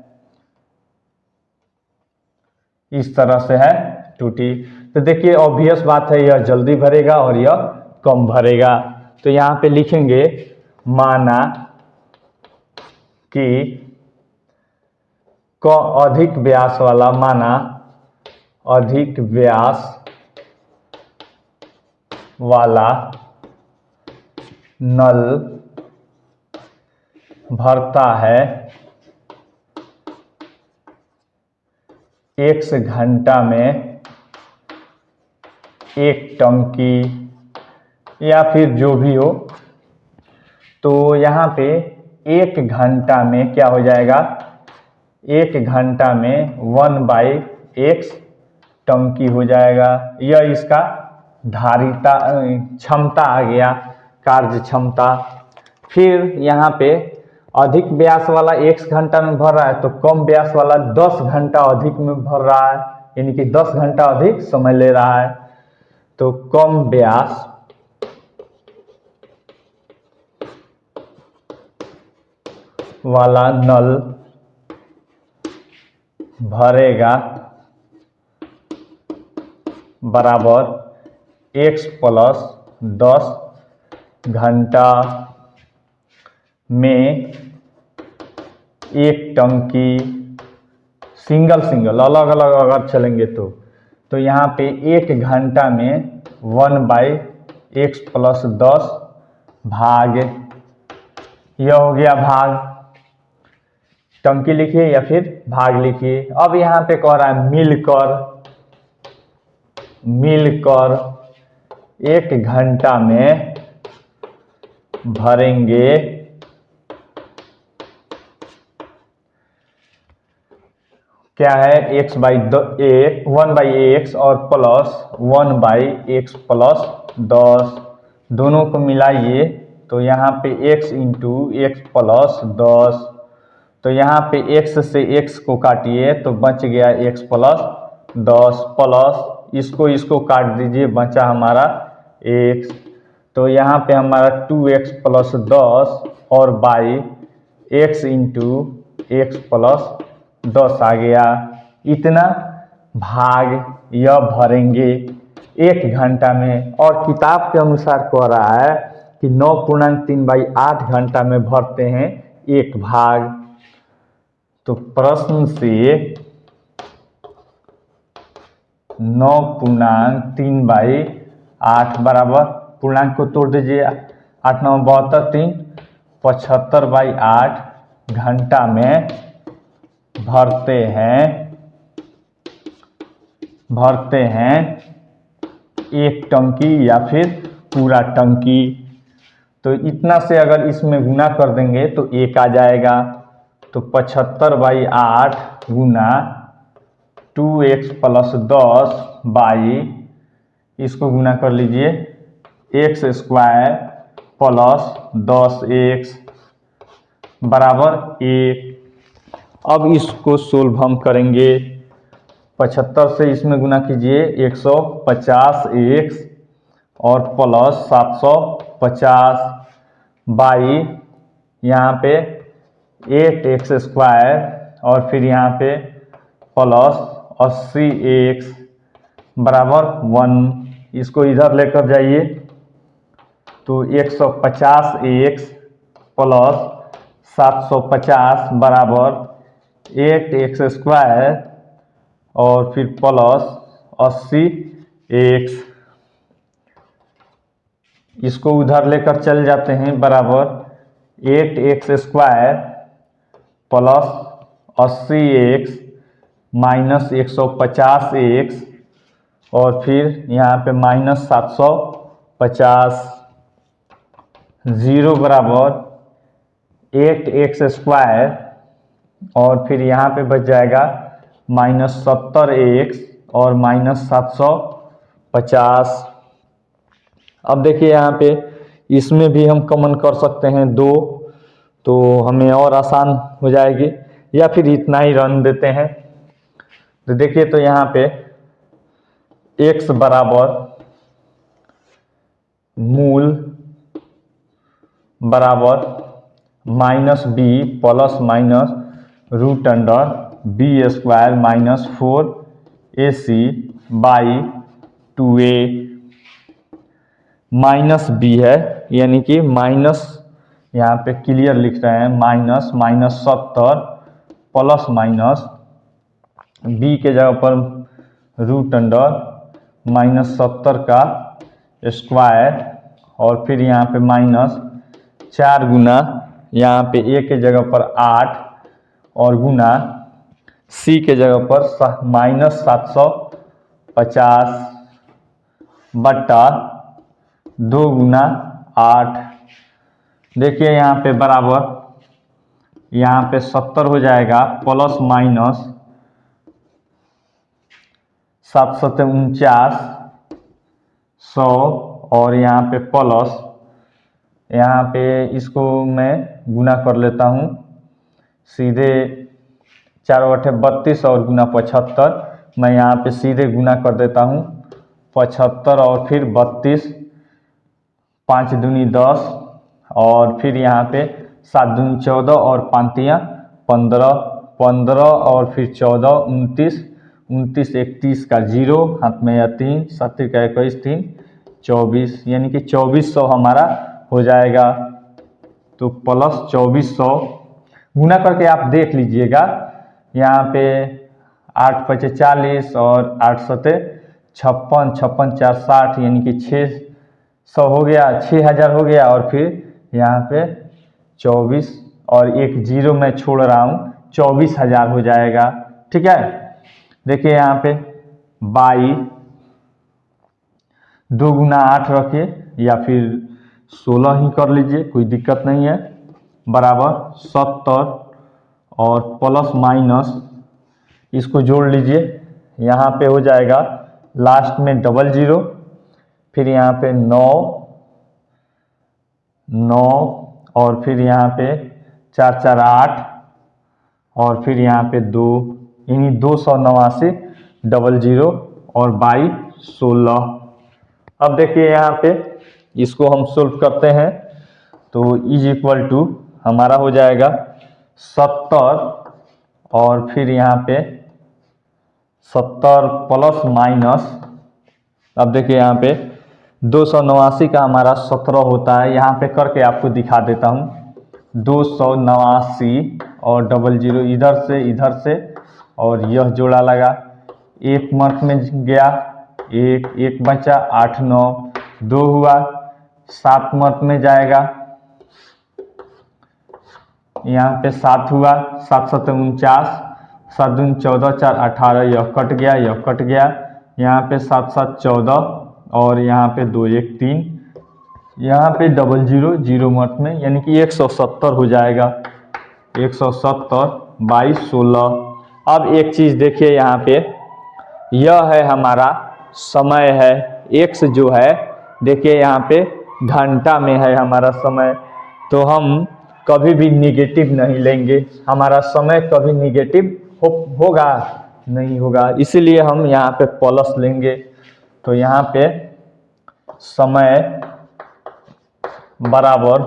इस तरह से है टूटी। तो देखिए ऑब्वियस बात है यह जल्दी भरेगा और यह कम भरेगा। तो यहाँ पे लिखेंगे माना कि अधिक व्यास वाला, माना अधिक व्यास वाला नल भरता है 1 घंटा में 1 टंकी या फिर जो भी हो। तो यहाँ पे 1 घंटा में क्या हो जाएगा, 1 घंटा में 1/x टंकी हो जाएगा। यह इसका धारिता क्षमता आ गया, कार्य क्षमता। फिर यहाँ पे अधिक व्यास वाला 1 घंटा में भर रहा है तो कम व्यास वाला 10 घंटा अधिक में भर रहा है, यानी कि 10 घंटा अधिक समय ले रहा है। तो कम व्यास वाला नल भरेगा बराबर x + 10 घंटा में 1 टंकी। सिंगल अलग अलग अगर चलेंगे तो यहाँ पे 1 घंटा में 1/x + 10 भाग, यह हो गया भाग। टंकी लिखिए या फिर भाग लिखिए। अब यहाँ पे कह रहा है मिलकर 1 घंटा में भरेंगे क्या है 1/x और प्लस 1/x + 10 दोनों को मिलाइए तो यहाँ पे x × x + 10। तो यहाँ पे x से x को काटिए तो बच गया x + 10 प्लस इसको काट दीजिए, बचा हमारा एक्स, तो यहाँ पे हमारा 2x प्लस 10 और by x into x plus 10 आ गया। इतना भाग यह भरेंगे 1 घंटा में, और किताब के अनुसार कह रहा है कि 9.3/8 घंटा में भरते हैं 1 भाग। तो प्रश्न से 9.3/8 बराबर, पूर्णांक को तोड़ दीजिए, 8 9 72 3 75/8 घंटा में भरते हैं 1 टंकी या फिर पूरा टंकी। तो इतना से अगर इसमें गुना कर देंगे तो 1 आ जाएगा। तो 75/8 गुना 2x प्लस 10 बाई, इसको गुना कर लीजिए, एक्स स्क्वायर प्लस 10x बराबर 1। अब इसको सोल्व हम करेंगे। 75 से इसमें गुना कीजिए, 150x और प्लस 750 बाई यहाँ पे 8x स्क्वायर और फिर यहाँ पे प्लस 80x बराबर 1। इसको इधर लेकर जाइए, तो 150x प्लस 750 बराबर 8x स्क्वायर और फिर प्लस 80x। इसको उधर लेकर चल जाते हैं, बराबर 8x square plus 80x minus 150x और फिर यहाँ पे माइनस 750, 0 बराबर 8x स्क्वायर और फिर यहाँ पे बच जाएगा माइनस 70x और माइनस 750। अब देखिए यहाँ पे इसमें भी हम कॉमन कर सकते हैं 2, तो हमें और आसान हो जाएगी, या फिर इतना ही रन देते हैं। तो देखिए, तो यहाँ पे x बराबर मूल बराबर minus b plus minus root under b square minus 4ac by 2a। Minus b है, यानी कि माइनस, यहाँ पे क्लियर लिख रहे हैं, माइनस 70 प्लस माइनस b के जगह पर रूट अंडर माइनस 70 का स्क्वायर और फिर यहाँ पे माइनस 4 गुना यहाँ पे a के जगह पर 8 और गुना c के जगह पर माइनस 750 बट्टा 2 गुना 8। देखिए यहाँ पे बराबर, यहाँ पे 70 हो जाएगा प्लस माइनस 749 100 और यहाँ पे प्लस, यहाँ पे इसको मैं गुना कर लेता हूँ सीधे, 4 8 32 और गुना 75, मैं यहाँ पे सीधे गुना कर देता हूँ 75 और फिर 32, 5 दूनी 10 और फिर यहाँ पे 7 दूनी 14 और 5 15, 15 और फिर 14 29, 29 31 का 0 हाथ में या 3, 7 का 21 3 24, यानी कि 2400 हमारा हो जाएगा। तो प्लस 2400 गुना करके आप देख लीजिएगा, यहाँ पे 8 5 40 और 8 7 56, 56 4 60, यानी कि 600 हो गया, 6000 हो गया और फिर यहाँ पे 24 और एक 0 मैं छोड़ रहा हूँ, 24000 हो जाएगा। ठीक है, देखिए यहाँ पे बाई 2 गुना 8 रखिए या फिर 16 ही कर लीजिए, कोई दिक्कत नहीं है, बराबर 70 और प्लस माइनस इसको जोड़ लीजिए, यहाँ पे हो जाएगा लास्ट में 00, फिर यहाँ पे 9 9 और फिर यहाँ पे 4 4 8 और फिर यहाँ पे 2, यानी 289 00 और बाई 16। अब देखिए यहाँ पे इसको हम सोल्व करते हैं तो इज इक्वल टू हमारा हो जाएगा 70 और फिर यहाँ पे 70 प्लस माइनस, अब देखिए यहाँ पे 289 का हमारा 17 होता है। यहाँ पे करके आपको दिखा देता हूँ। 289 और 00 इधर से और यह जोड़ा लगा, एक मंथ में गया, एक बचा, 8 9 2 हुआ, 7 मंथ में जाएगा, यहाँ पे 7 हुआ, 7 7 49, 7 दूनी 14, 4 18, यह कट गया, यहाँ पे 7 7 14 और यहाँ पे 2 1 3, यहाँ पे 00 0 मंथ में, यानी कि 170 हो जाएगा। 170 22 16। अब एक चीज़ देखिए यहाँ पे, यह है हमारा समय है, एक्स जो है देखिए यहाँ पे घंटा में है हमारा समय, तो हम कभी भी निगेटिव नहीं लेंगे, हमारा समय कभी निगेटिव होगा नहीं होगा, इसीलिए हम यहाँ पे प्लस लेंगे। तो यहाँ पे समय बराबर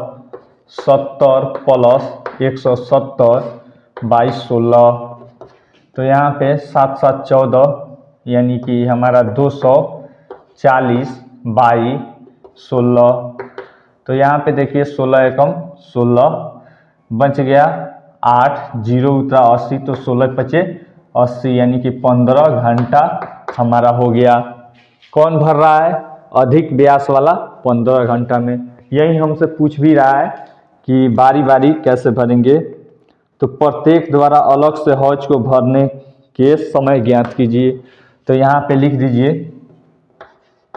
70 प्लस 170 22 16, तो यहाँ पे 7 7 14 यानी कि हमारा 240 22 16, तो यहाँ पे देखिए 16 एकम 16 बच गया, 8 0 उतरा 80, तो 16 पचे 80 यानी कि 15 घंटा हमारा हो गया। कौन भर रहा है? अधिक व्यास वाला 15 घंटा में। यही हमसे पूछ भी रहा है कि बारी बारी कैसे भरेंगे, तो प्रत्येक द्वारा अलग से हौज को भरने के समय ज्ञात कीजिए। तो यहाँ पे लिख दीजिए,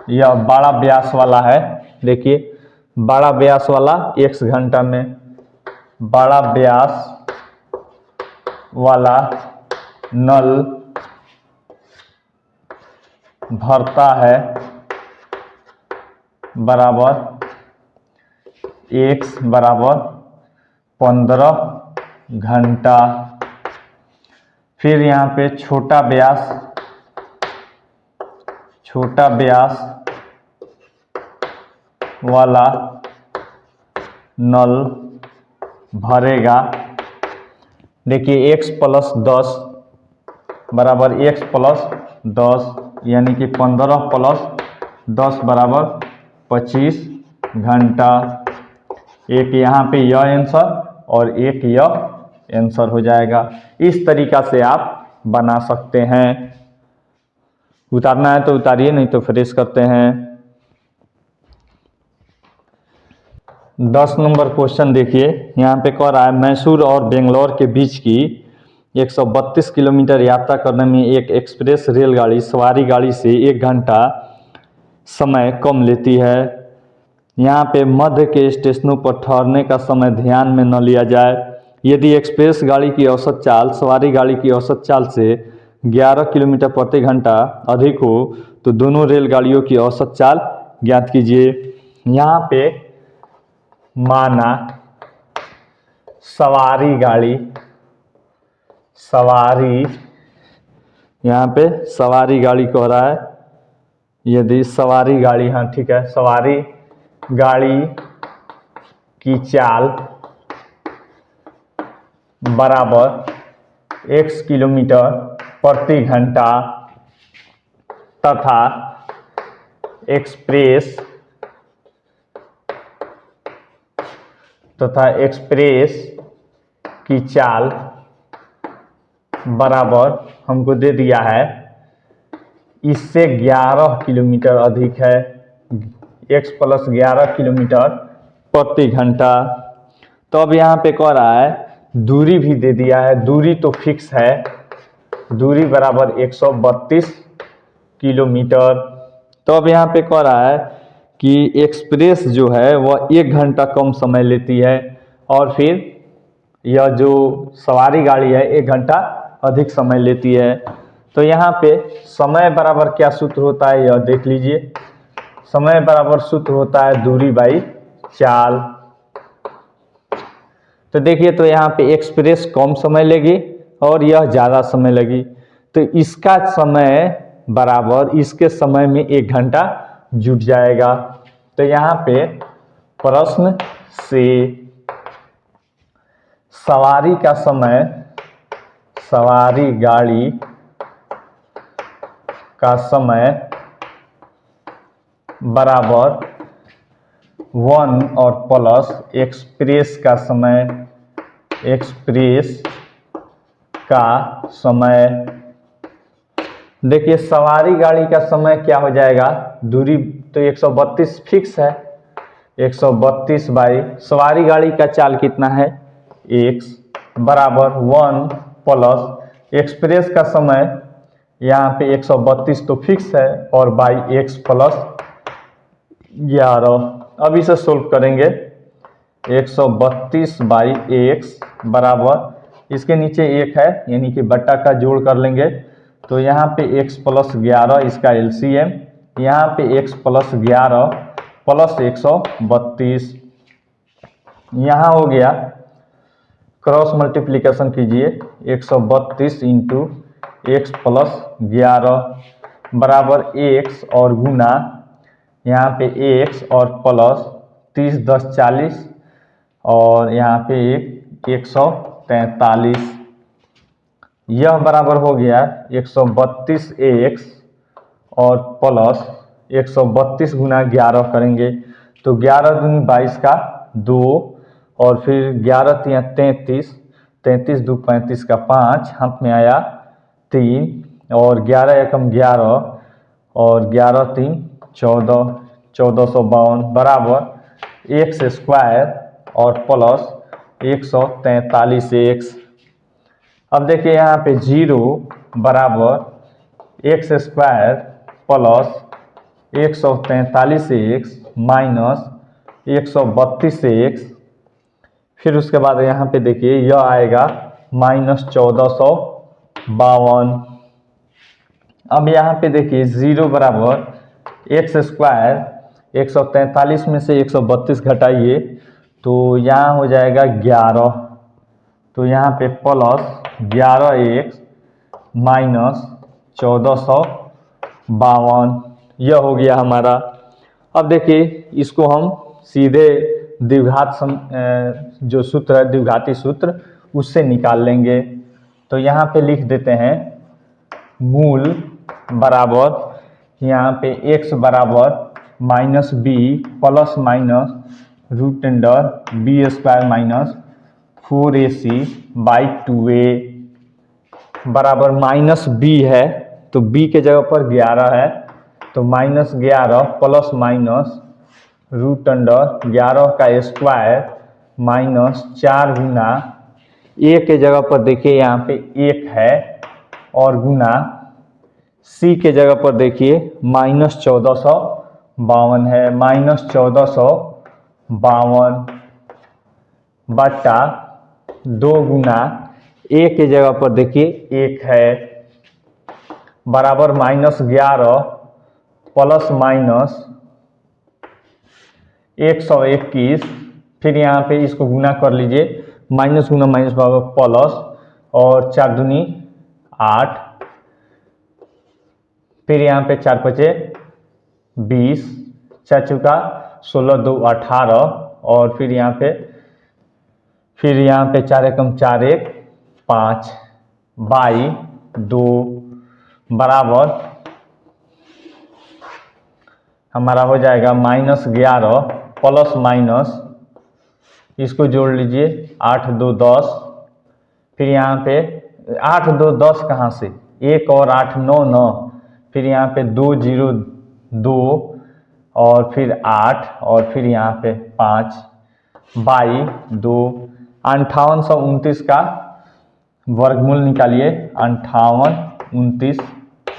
यह बड़ा व्यास वाला है, देखिए बड़ा व्यास वाला x घंटा में, बड़ा व्यास वाला नल भरता है बराबर x बराबर 15 घंटा। फिर यहाँ पे छोटा व्यास वाला नल भरेगा, देखिए x प्लस 10 बराबर x प्लस 10 यानी कि 15 प्लस 10 बराबर 25 घंटा। एक यहाँ पे यह आंसर और एक यह आंसर हो जाएगा। इस तरीका से आप बना सकते हैं। उतारना है तो उतारिए, नहीं तो फ्रेश करते हैं। 10 नंबर क्वेश्चन देखिए, यहाँ पे कह रहा है मैसूर और बेंगलोर के बीच की 132 किलोमीटर यात्रा करने में एक एक्सप्रेस रेलगाड़ी सवारी गाड़ी से 1 घंटा समय कम लेती है। यहाँ पे मध्य के स्टेशनों पर ठहरने का समय ध्यान में न लिया जाए। यदि एक्सप्रेस गाड़ी की औसत चाल सवारी गाड़ी की औसत चाल से 11 किलोमीटर प्रति घंटा अधिक हो तो दोनों रेलगाड़ियों की औसत चाल ज्ञात कीजिए। यहाँ पे माना यहाँ पे सवारी गाड़ी कह रहा है, यदि सवारी गाड़ी, हाँ ठीक है, सवारी गाड़ी की चाल बराबर x किलोमीटर प्रति घंटा तथा एक्सप्रेस की चाल बराबर हमको दे दिया है इससे 11 किलोमीटर अधिक है, x प्लस 11 किलोमीटर प्रति घंटा। तो अब यहाँ पे कह रहा है दूरी भी दे दिया है, दूरी तो फिक्स है, दूरी बराबर 132 किलोमीटर। तो अब यहाँ पे कह रहा है कि एक्सप्रेस जो है वह 1 घंटा कम समय लेती है और फिर यह जो सवारी गाड़ी है 1 घंटा अधिक समय लेती है। तो यहाँ पे समय बराबर क्या सूत्र होता है यह देख लीजिए। समय बराबर सूत्र होता है दूरी बाई चाल। तो देखिए, तो यहाँ पे एक्सप्रेस कम समय लेगी और यह ज़्यादा समय लगी, तो इसका समय बराबर इसके समय में 1 घंटा जुट जाएगा। तो यहाँ पे प्रश्न से सवारी का समय, सवारी गाड़ी का समय बराबर 1 और प्लस एक्सप्रेस का समय, एक्सप्रेस का समय। देखिए सवारी गाड़ी का समय क्या हो जाएगा, दूरी तो 132 फिक्स है, 132 बाई सवारी गाड़ी का चाल कितना है x बराबर 1 प्लस एक्सप्रेस का समय यहाँ पे 132 तो फिक्स है और बाई x प्लस 11। अब इसे सोल्व करेंगे, 132 बाई x बराबर इसके नीचे 1 है यानी कि बट्टा का जोड़ कर लेंगे। तो यहाँ पे x प्लस 11 इसका एलसीएम, यहाँ पे x प्लस 11 प्लस 132, यहाँ हो गया क्रॉस मल्टीप्लिकेशन कीजिए 132 इंटू एक्स प्लस 11 बराबर x और गुना यहाँ पे x और प्लस 30 10 40 और यहाँ पे 143, यह बराबर हो गया 132x और प्लस 132 गुना 11 करेंगे तो 11 दूनी 22 का 2 और फिर 11 तिया 33, 33 दू 35 का 5 हाथ में आया 3 और 11 एकम 11 और 11 3 14, 1452 बराबर एक्स स्क्वायर और प्लस 143x। अब देखिए यहाँ पे 0 बराबर x square plus 143x minus 132x, फिर उसके बाद यहाँ पे देखिए यह आएगा माइनस 1452। अब यहाँ पे देखिए 0 बराबर एक्स स्क्वायर 143 में से 132 घटाइए तो यहाँ हो जाएगा 11, तो यहाँ पे प्लस 11x माइनस 1452, यह हो गया हमारा। अब देखिए इसको हम सीधे द्विघात जो सूत्र है द्विघाती सूत्र उससे निकाल लेंगे। तो यहाँ पे लिख देते हैं मूल बराबर यहाँ पे x बराबर minus b plus minus root under b square minus 4ac by 2a बराबर माइनस बी है तो b के जगह पर 11 है तो minus 11 plus minus root under 11 का स्क्वायर माइनस 4 गुना a के जगह पर देखिए यहाँ पे 1 है और गुना c के जगह पर देखिए माइनस 1452 है, माइनस 1452 बटा 2 गुना a के जगह पर देखिए 1 है बराबर माइनस 11 प्लस माइनस 121, फिर यहाँ पे इसको गुना कर लीजिए, माइनस गुना माइनस बराबर प्लस और 4 दूनी 8, फिर यहाँ पे 4 पचे 20, 4 चौका 16 2 18 और फिर यहाँ पे 4 एकम 4 1 5 बाई 2 बराबर हमारा हो जाएगा माइनस 11 प्लस माइनस इसको जोड़ लीजिए 8 2 10, फिर यहाँ पे 8 2 10 कहाँ से 1 और 8 9 9, फिर यहाँ पे 2 0 2 और फिर 8 और फिर यहाँ पे 5 बाई 2 5829 का वर्गमूल निकालिए, 5829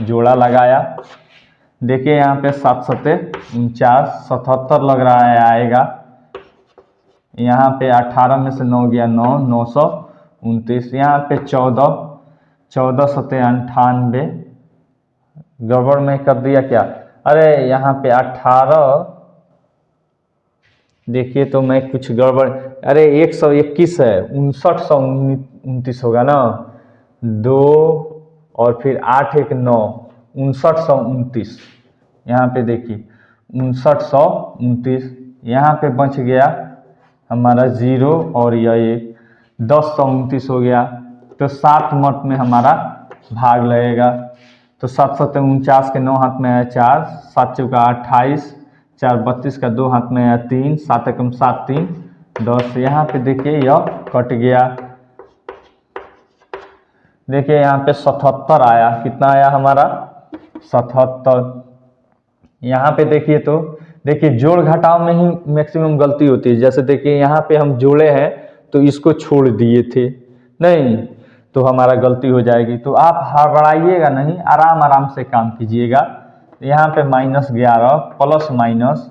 जोड़ा लगाया, देखिए यहाँ पे 7 सत्ते 49 77 लग रहा है आएगा, यहाँ पे 18 में से 9 गया 9 929, यहाँ पे 14 14 सत्ते 98, गड़बड़ में कर दिया क्या, अरे यहाँ पे 18 देखिए तो मैं कुछ गड़बड़, अरे 121 है 5929 होगा ना, 2 और फिर 8 1 9 5929, यहाँ पे देखिए 5929। यहाँ पे बच गया हमारा 0 और यह 1, 1029 हो गया। तो 7 मत में हमारा भाग लगेगा। तो 7 7 49 के 9 हाथ में आया 4, 7 चौका 28, 4 32 का 2 हाथ में आया 3, 7 एकम 7 3 10। यहाँ पे देखिए यह कट गया। देखिए यहाँ पे 77 आया। कितना आया हमारा? 77। यहाँ पे देखिए तो देखिए जोड़ घटाव में ही मैक्सिमम गलती होती है। जैसे देखिए यहाँ पे हम जोड़े हैं तो इसको छोड़ दिए थे, नहीं तो हमारा गलती हो जाएगी। तो आप हड़बड़ाइएगा नहीं, आराम आराम से काम कीजिएगा। यहाँ पे -11 प्लस माइनस,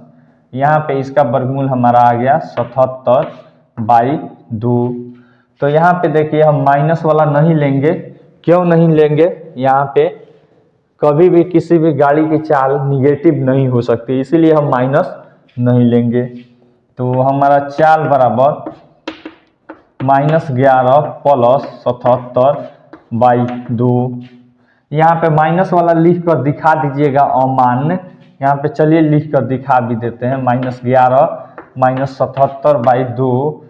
यहाँ पे इसका वर्गमूल हमारा आ गया 77/2। तो यहाँ पे देखिए हम माइनस वाला नहीं लेंगे। क्यों नहीं लेंगे? यहाँ पे कभी भी किसी भी गाड़ी की चाल निगेटिव नहीं हो सकती, इसीलिए हम माइनस नहीं लेंगे। तो हमारा चाल बराबर -11 प्लस 77/2। यहाँ पे माइनस वाला लिख कर दिखा दीजिएगा अमान्य। यहाँ पे चलिए लिख कर दिखा भी देते हैं। -11 -77/2,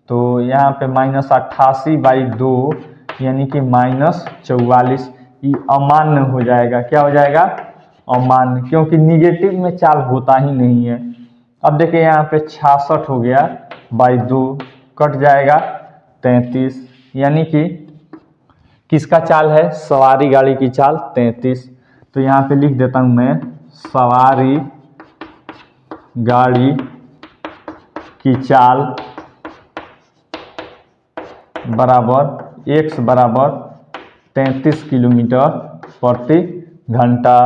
तो यहाँ पे -88/2 यानी कि -44। ये अमान्य हो जाएगा। क्या हो जाएगा? अमान्य, क्योंकि निगेटिव में चाल होता ही नहीं है। अब देखिए यहाँ पे 66 हो गया /2, कट जाएगा 33, यानी कि किसका चाल है? सवारी गाड़ी की चाल 33। तो यहाँ पे लिख देता हूँ मैं, सवारी गाड़ी की चाल बराबर x बराबर 33 किलोमीटर प्रति घंटा,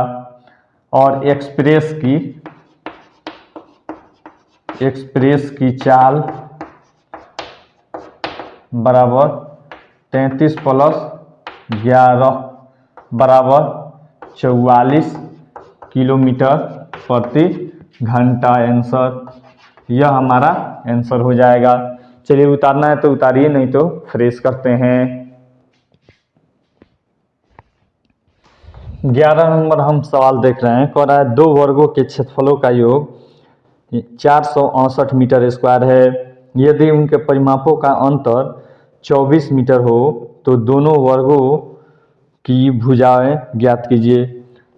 और एक्सप्रेस की चाल बराबर 33 प्लस 11 बराबर 44 किलोमीटर प्रति घंटा। आंसर, यह हमारा आंसर हो जाएगा। चलिए उतारना है तो उतारिए, नहीं तो फ्रेश करते हैं। 11 नंबर हम सवाल देख रहे हैं। कह रहा है 2 वर्गों के क्षेत्रफलों का योग 468 मीटर स्क्वायर है। यदि उनके परिमापों का अंतर 24 मीटर हो तो दोनों वर्गों की भुजाएं ज्ञात कीजिए।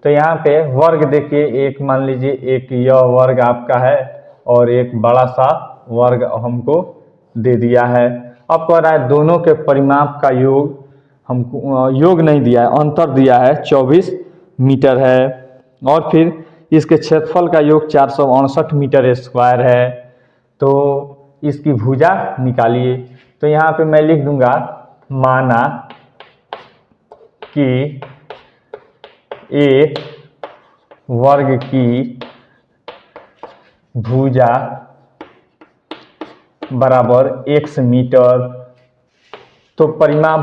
तो यहाँ पे वर्ग देखिए, एक मान लीजिए एक यह वर्ग आपका है और एक बड़ा सा वर्ग हमको दे दिया है। अब कह रहा है दोनों के परिमाप का योग, हमको योग नहीं दिया है, अंतर दिया है 24 मीटर है, और फिर इसके क्षेत्रफल का योग 468 मीटर स्क्वायर है। तो इसकी भुजा निकालिए। तो यहाँ पे मैं लिख दूंगा, माना कि एक वर्ग की भुजा बराबर x मीटर, तो परिमाप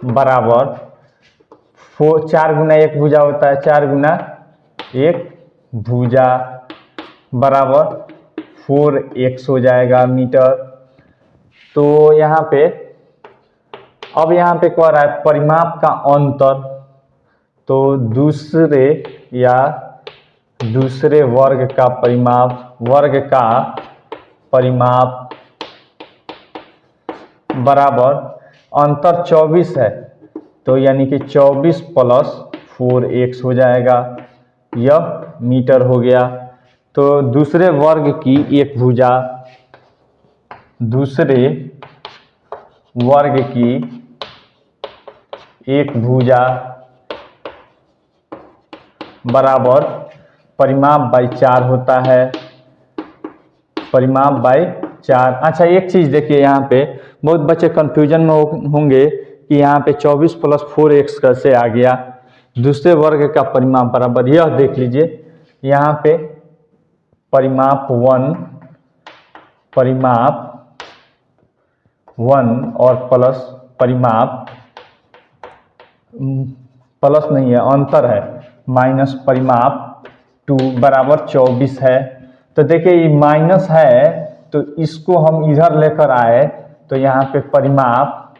बराबर 4 गुना 1 भुजा होता है, 4 गुना 1 भुजा बराबर 4x हो जाएगा मीटर। तो यहाँ पे अब यहाँ पे कह रहा है परिमाप का अंतर, तो दूसरे वर्ग का परिमाप बराबर अंतर 24 है, तो यानी कि 24 प्लस 4x हो जाएगा, यह मीटर हो गया। तो दूसरे वर्ग की एक भुजा बराबर परिमाप बाई 4 होता है, परिमाप बाई 4। अच्छा एक चीज देखिए, यहाँ पे बहुत बच्चे कंफ्यूजन में होंगे कि यहाँ पे 24 प्लस 4x कैसे आ गया। दूसरे वर्ग का परिमाप बराबर, यह देख लीजिए यहाँ पे परिमाप 1 और प्लस नहीं है, अंतर है, माइनस परिमाप 2 बराबर 24 है। तो देखिए ये माइनस है, तो इसको हम इधर लेकर आए तो यहाँ पे परिमाप,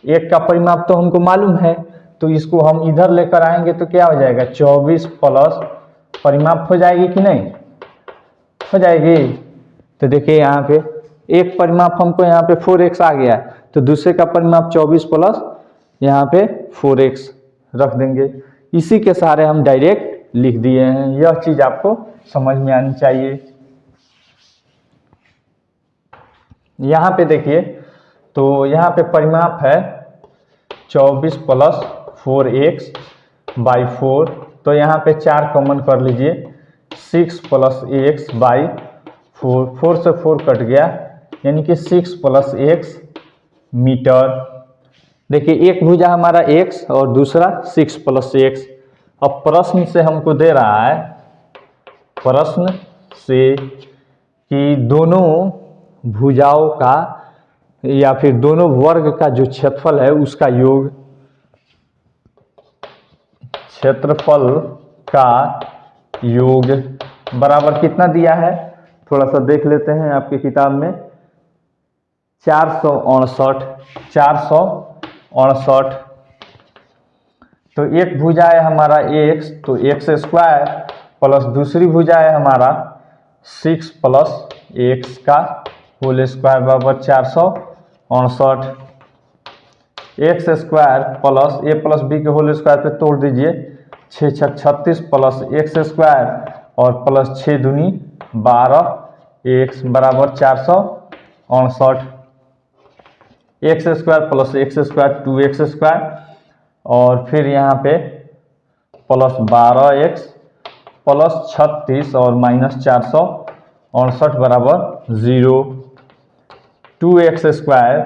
एक का परिमाप तो हमको मालूम है, तो इसको हम इधर लेकर आएंगे तो क्या हो जाएगा 24 प्लस परिमाप हो जाएगी कि नहीं हो जाएगी। तो देखिए यहाँ पे एक परिमाप हमको यहाँ पे 4x आ गया, तो दूसरे का परिमाप 24 प्लस यहाँ पे 4x रख देंगे। इसी के सहारे हम डायरेक्ट लिख दिए हैं। यह चीज आपको समझ में आनी चाहिए। यहाँ पे देखिए तो यहाँ पे परिमाप है 24 प्लस 4x बाई 4, तो यहाँ पे 4 कॉमन कर लीजिए, 6 प्लस x बाई 4, 4 से 4 कट गया यानी कि 6 प्लस x मीटर। देखिए एक भुजा हमारा x और दूसरा 6 प्लस x। अब प्रश्न से हमको दे रहा है, प्रश्न से कि दोनों भुजाओं का या फिर दोनों वर्ग का जो क्षेत्रफल है उसका योग, क्षेत्रफल का योग बराबर कितना दिया है थोड़ा सा देख लेते हैं आपकी किताब में, 468। तो एक भुजा है हमारा x, तो x स्क्वायर प्लस दूसरी भुजा है हमारा 6 प्लस x का होल स्क्वायर बराबर 468। X square plus a plus b के होल स्क्वायर पे तोड़ दीजिए, 6 छक 36 प्लस एक्स स्क्वायर और प्लस 6 दूनी 12 x बराबर 468। X square plus x square 2x square और फिर यहाँ पे प्लस 12x प्लस 36 और माइनस 468 बराबर 0। 2x स्क्वायर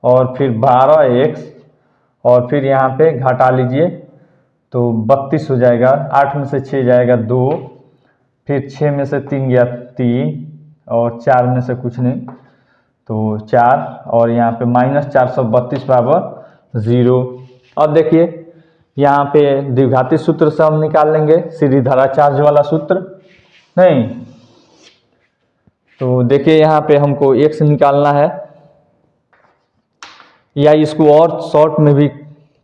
और फिर 12x और फिर यहाँ पे घटा लीजिए तो 32 हो जाएगा, 8 में से 6 जाएगा 2, फिर 6 में से 3 गया 3 और 4 में से कुछ नहीं तो 4 और यहाँ पे माइनस 432 बराबर 0। अब देखिए यहाँ पे द्विघाती सूत्र से हम निकाल लेंगे, सीधीधारा चार्ज वाला सूत्र नहीं। तो देखिए यहाँ पे हमको x निकालना है, या इसको और शॉर्ट में भी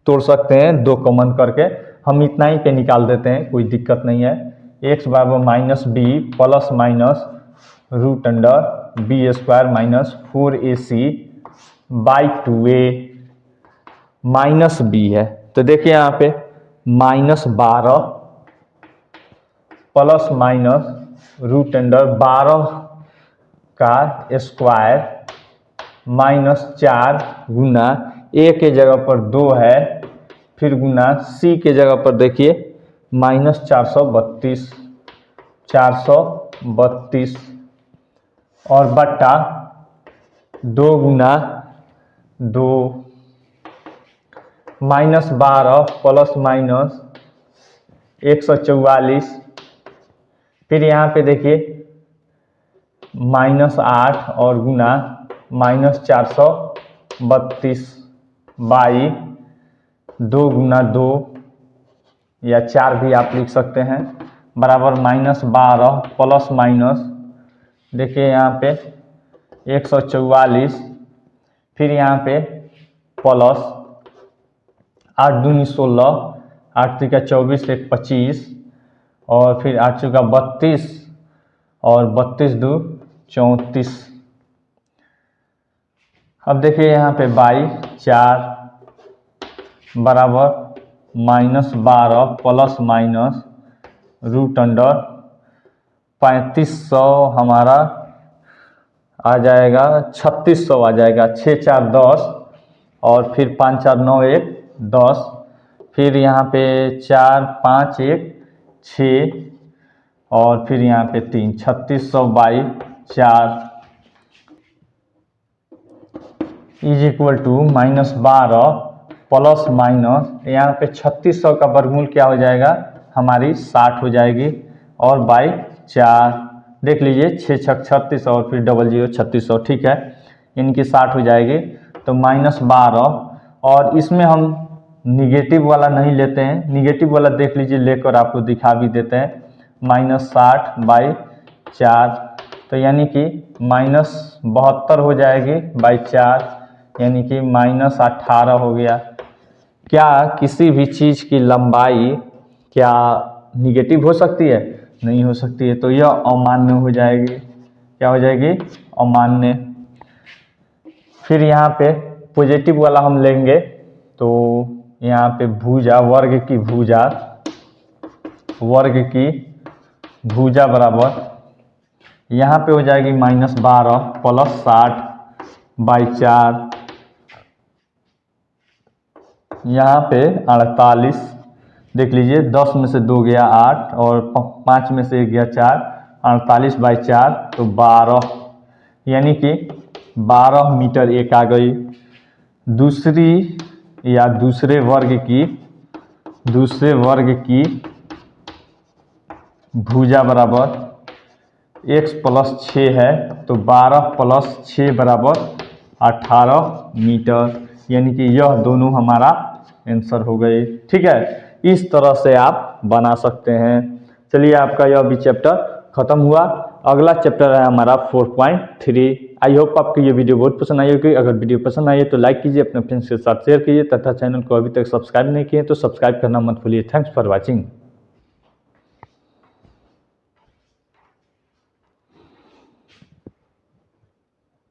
तोड़ सकते हैं 2 कॉमन करके, हम इतना ही पे निकाल देते हैं, कोई दिक्कत नहीं है। x बराबर minus b plus minus root under b square minus 4ac by 2a minus b है। तो देखिए यहाँ पे minus 12 plus minus root under 12 का स्क्वायर माइनस 4 गुना a के जगह पर 2 है, फिर गुना c के जगह पर देखिए माइनस 432 और बट्टा 2 गुना 2 माइनस 12 प्लस माइनस 144, फिर यहाँ पे देखिए माइनस 8 और गुना माइनस 432 बाई 2 गुना 2 या 4 भी आप लिख सकते हैं बराबर माइनस 12 प्लस माइनस देखिए यहाँ पे 144, फिर यहाँ पे प्लस 8 दूनी 16, 8 तिका 24 1 25 और फिर 8 चौका 32 और 32 दो 34। अब देखिए यहाँ पे बाई 4 बराबर minus 12 plus minus root under 3500 हमारा आ जाएगा 3600 आ जाएगा, 6 4 10 और फिर 5 4 9 1 10, फिर यहाँ पे 4 5 1 6 और फिर यहाँ पे 3, 3600 by 4 is equal to minus 12 plus minus यहाँ पे 3600 का वर्गमूल क्या हो जाएगा हमारी 60 हो जाएगी और बाई 4 देख लीजिए 6 छक 36 और फिर 00 3600 ठीक है, इनकी 60 हो जाएगी। तो माइनस 12 और इसमें हम निगेटिव वाला नहीं लेते हैं, निगेटिव वाला देख लीजिए लेकर आपको दिखा भी देते हैं, माइनस 60 बाई 4 तो यानी कि माइनस 72 हो जाएगी बाई 4 यानी कि माइनस 18 हो गया। क्या किसी भी चीज़ की लंबाई क्या निगेटिव हो सकती है? नहीं हो सकती है, तो यह अमान्य हो जाएगी। क्या हो जाएगी? अमान्य। फिर यहाँ पे पॉजिटिव वाला हम लेंगे, तो यहाँ पे भुजा, वर्ग की भुजा बराबर यहाँ पे हो जाएगी -12 प्लस 60/4, यहाँ पे 48। देख लीजिए 10 में से 2 गया 8 और 5 में से 1 गया 4, 48/4 तो 12, यानी कि 12 मीटर एक आ गई। दूसरे वर्ग की भुजा बराबर x + 6 है, तो 12 + 6 बराबर 18 मीटर, यानी कि यह दोनों हमारा आंसर हो गए। ठीक है, इस तरह से आप बना सकते हैं। चलिए, आपका यह भी चैप्टर खत्म हुआ। अगला चैप्टर है हमारा 4.3। आई होप आपको ये वीडियो बहुत पसंद आई होगी। अगर वीडियो पसंद आई है तो लाइक कीजिए, अपने फ्रेंड्स के साथ शेयर कीजिए, तथा चैनल को अभी तक सब्सक्राइब नहीं किए तो सब्सक्राइब करना मत भूलिए। Thanks for watching.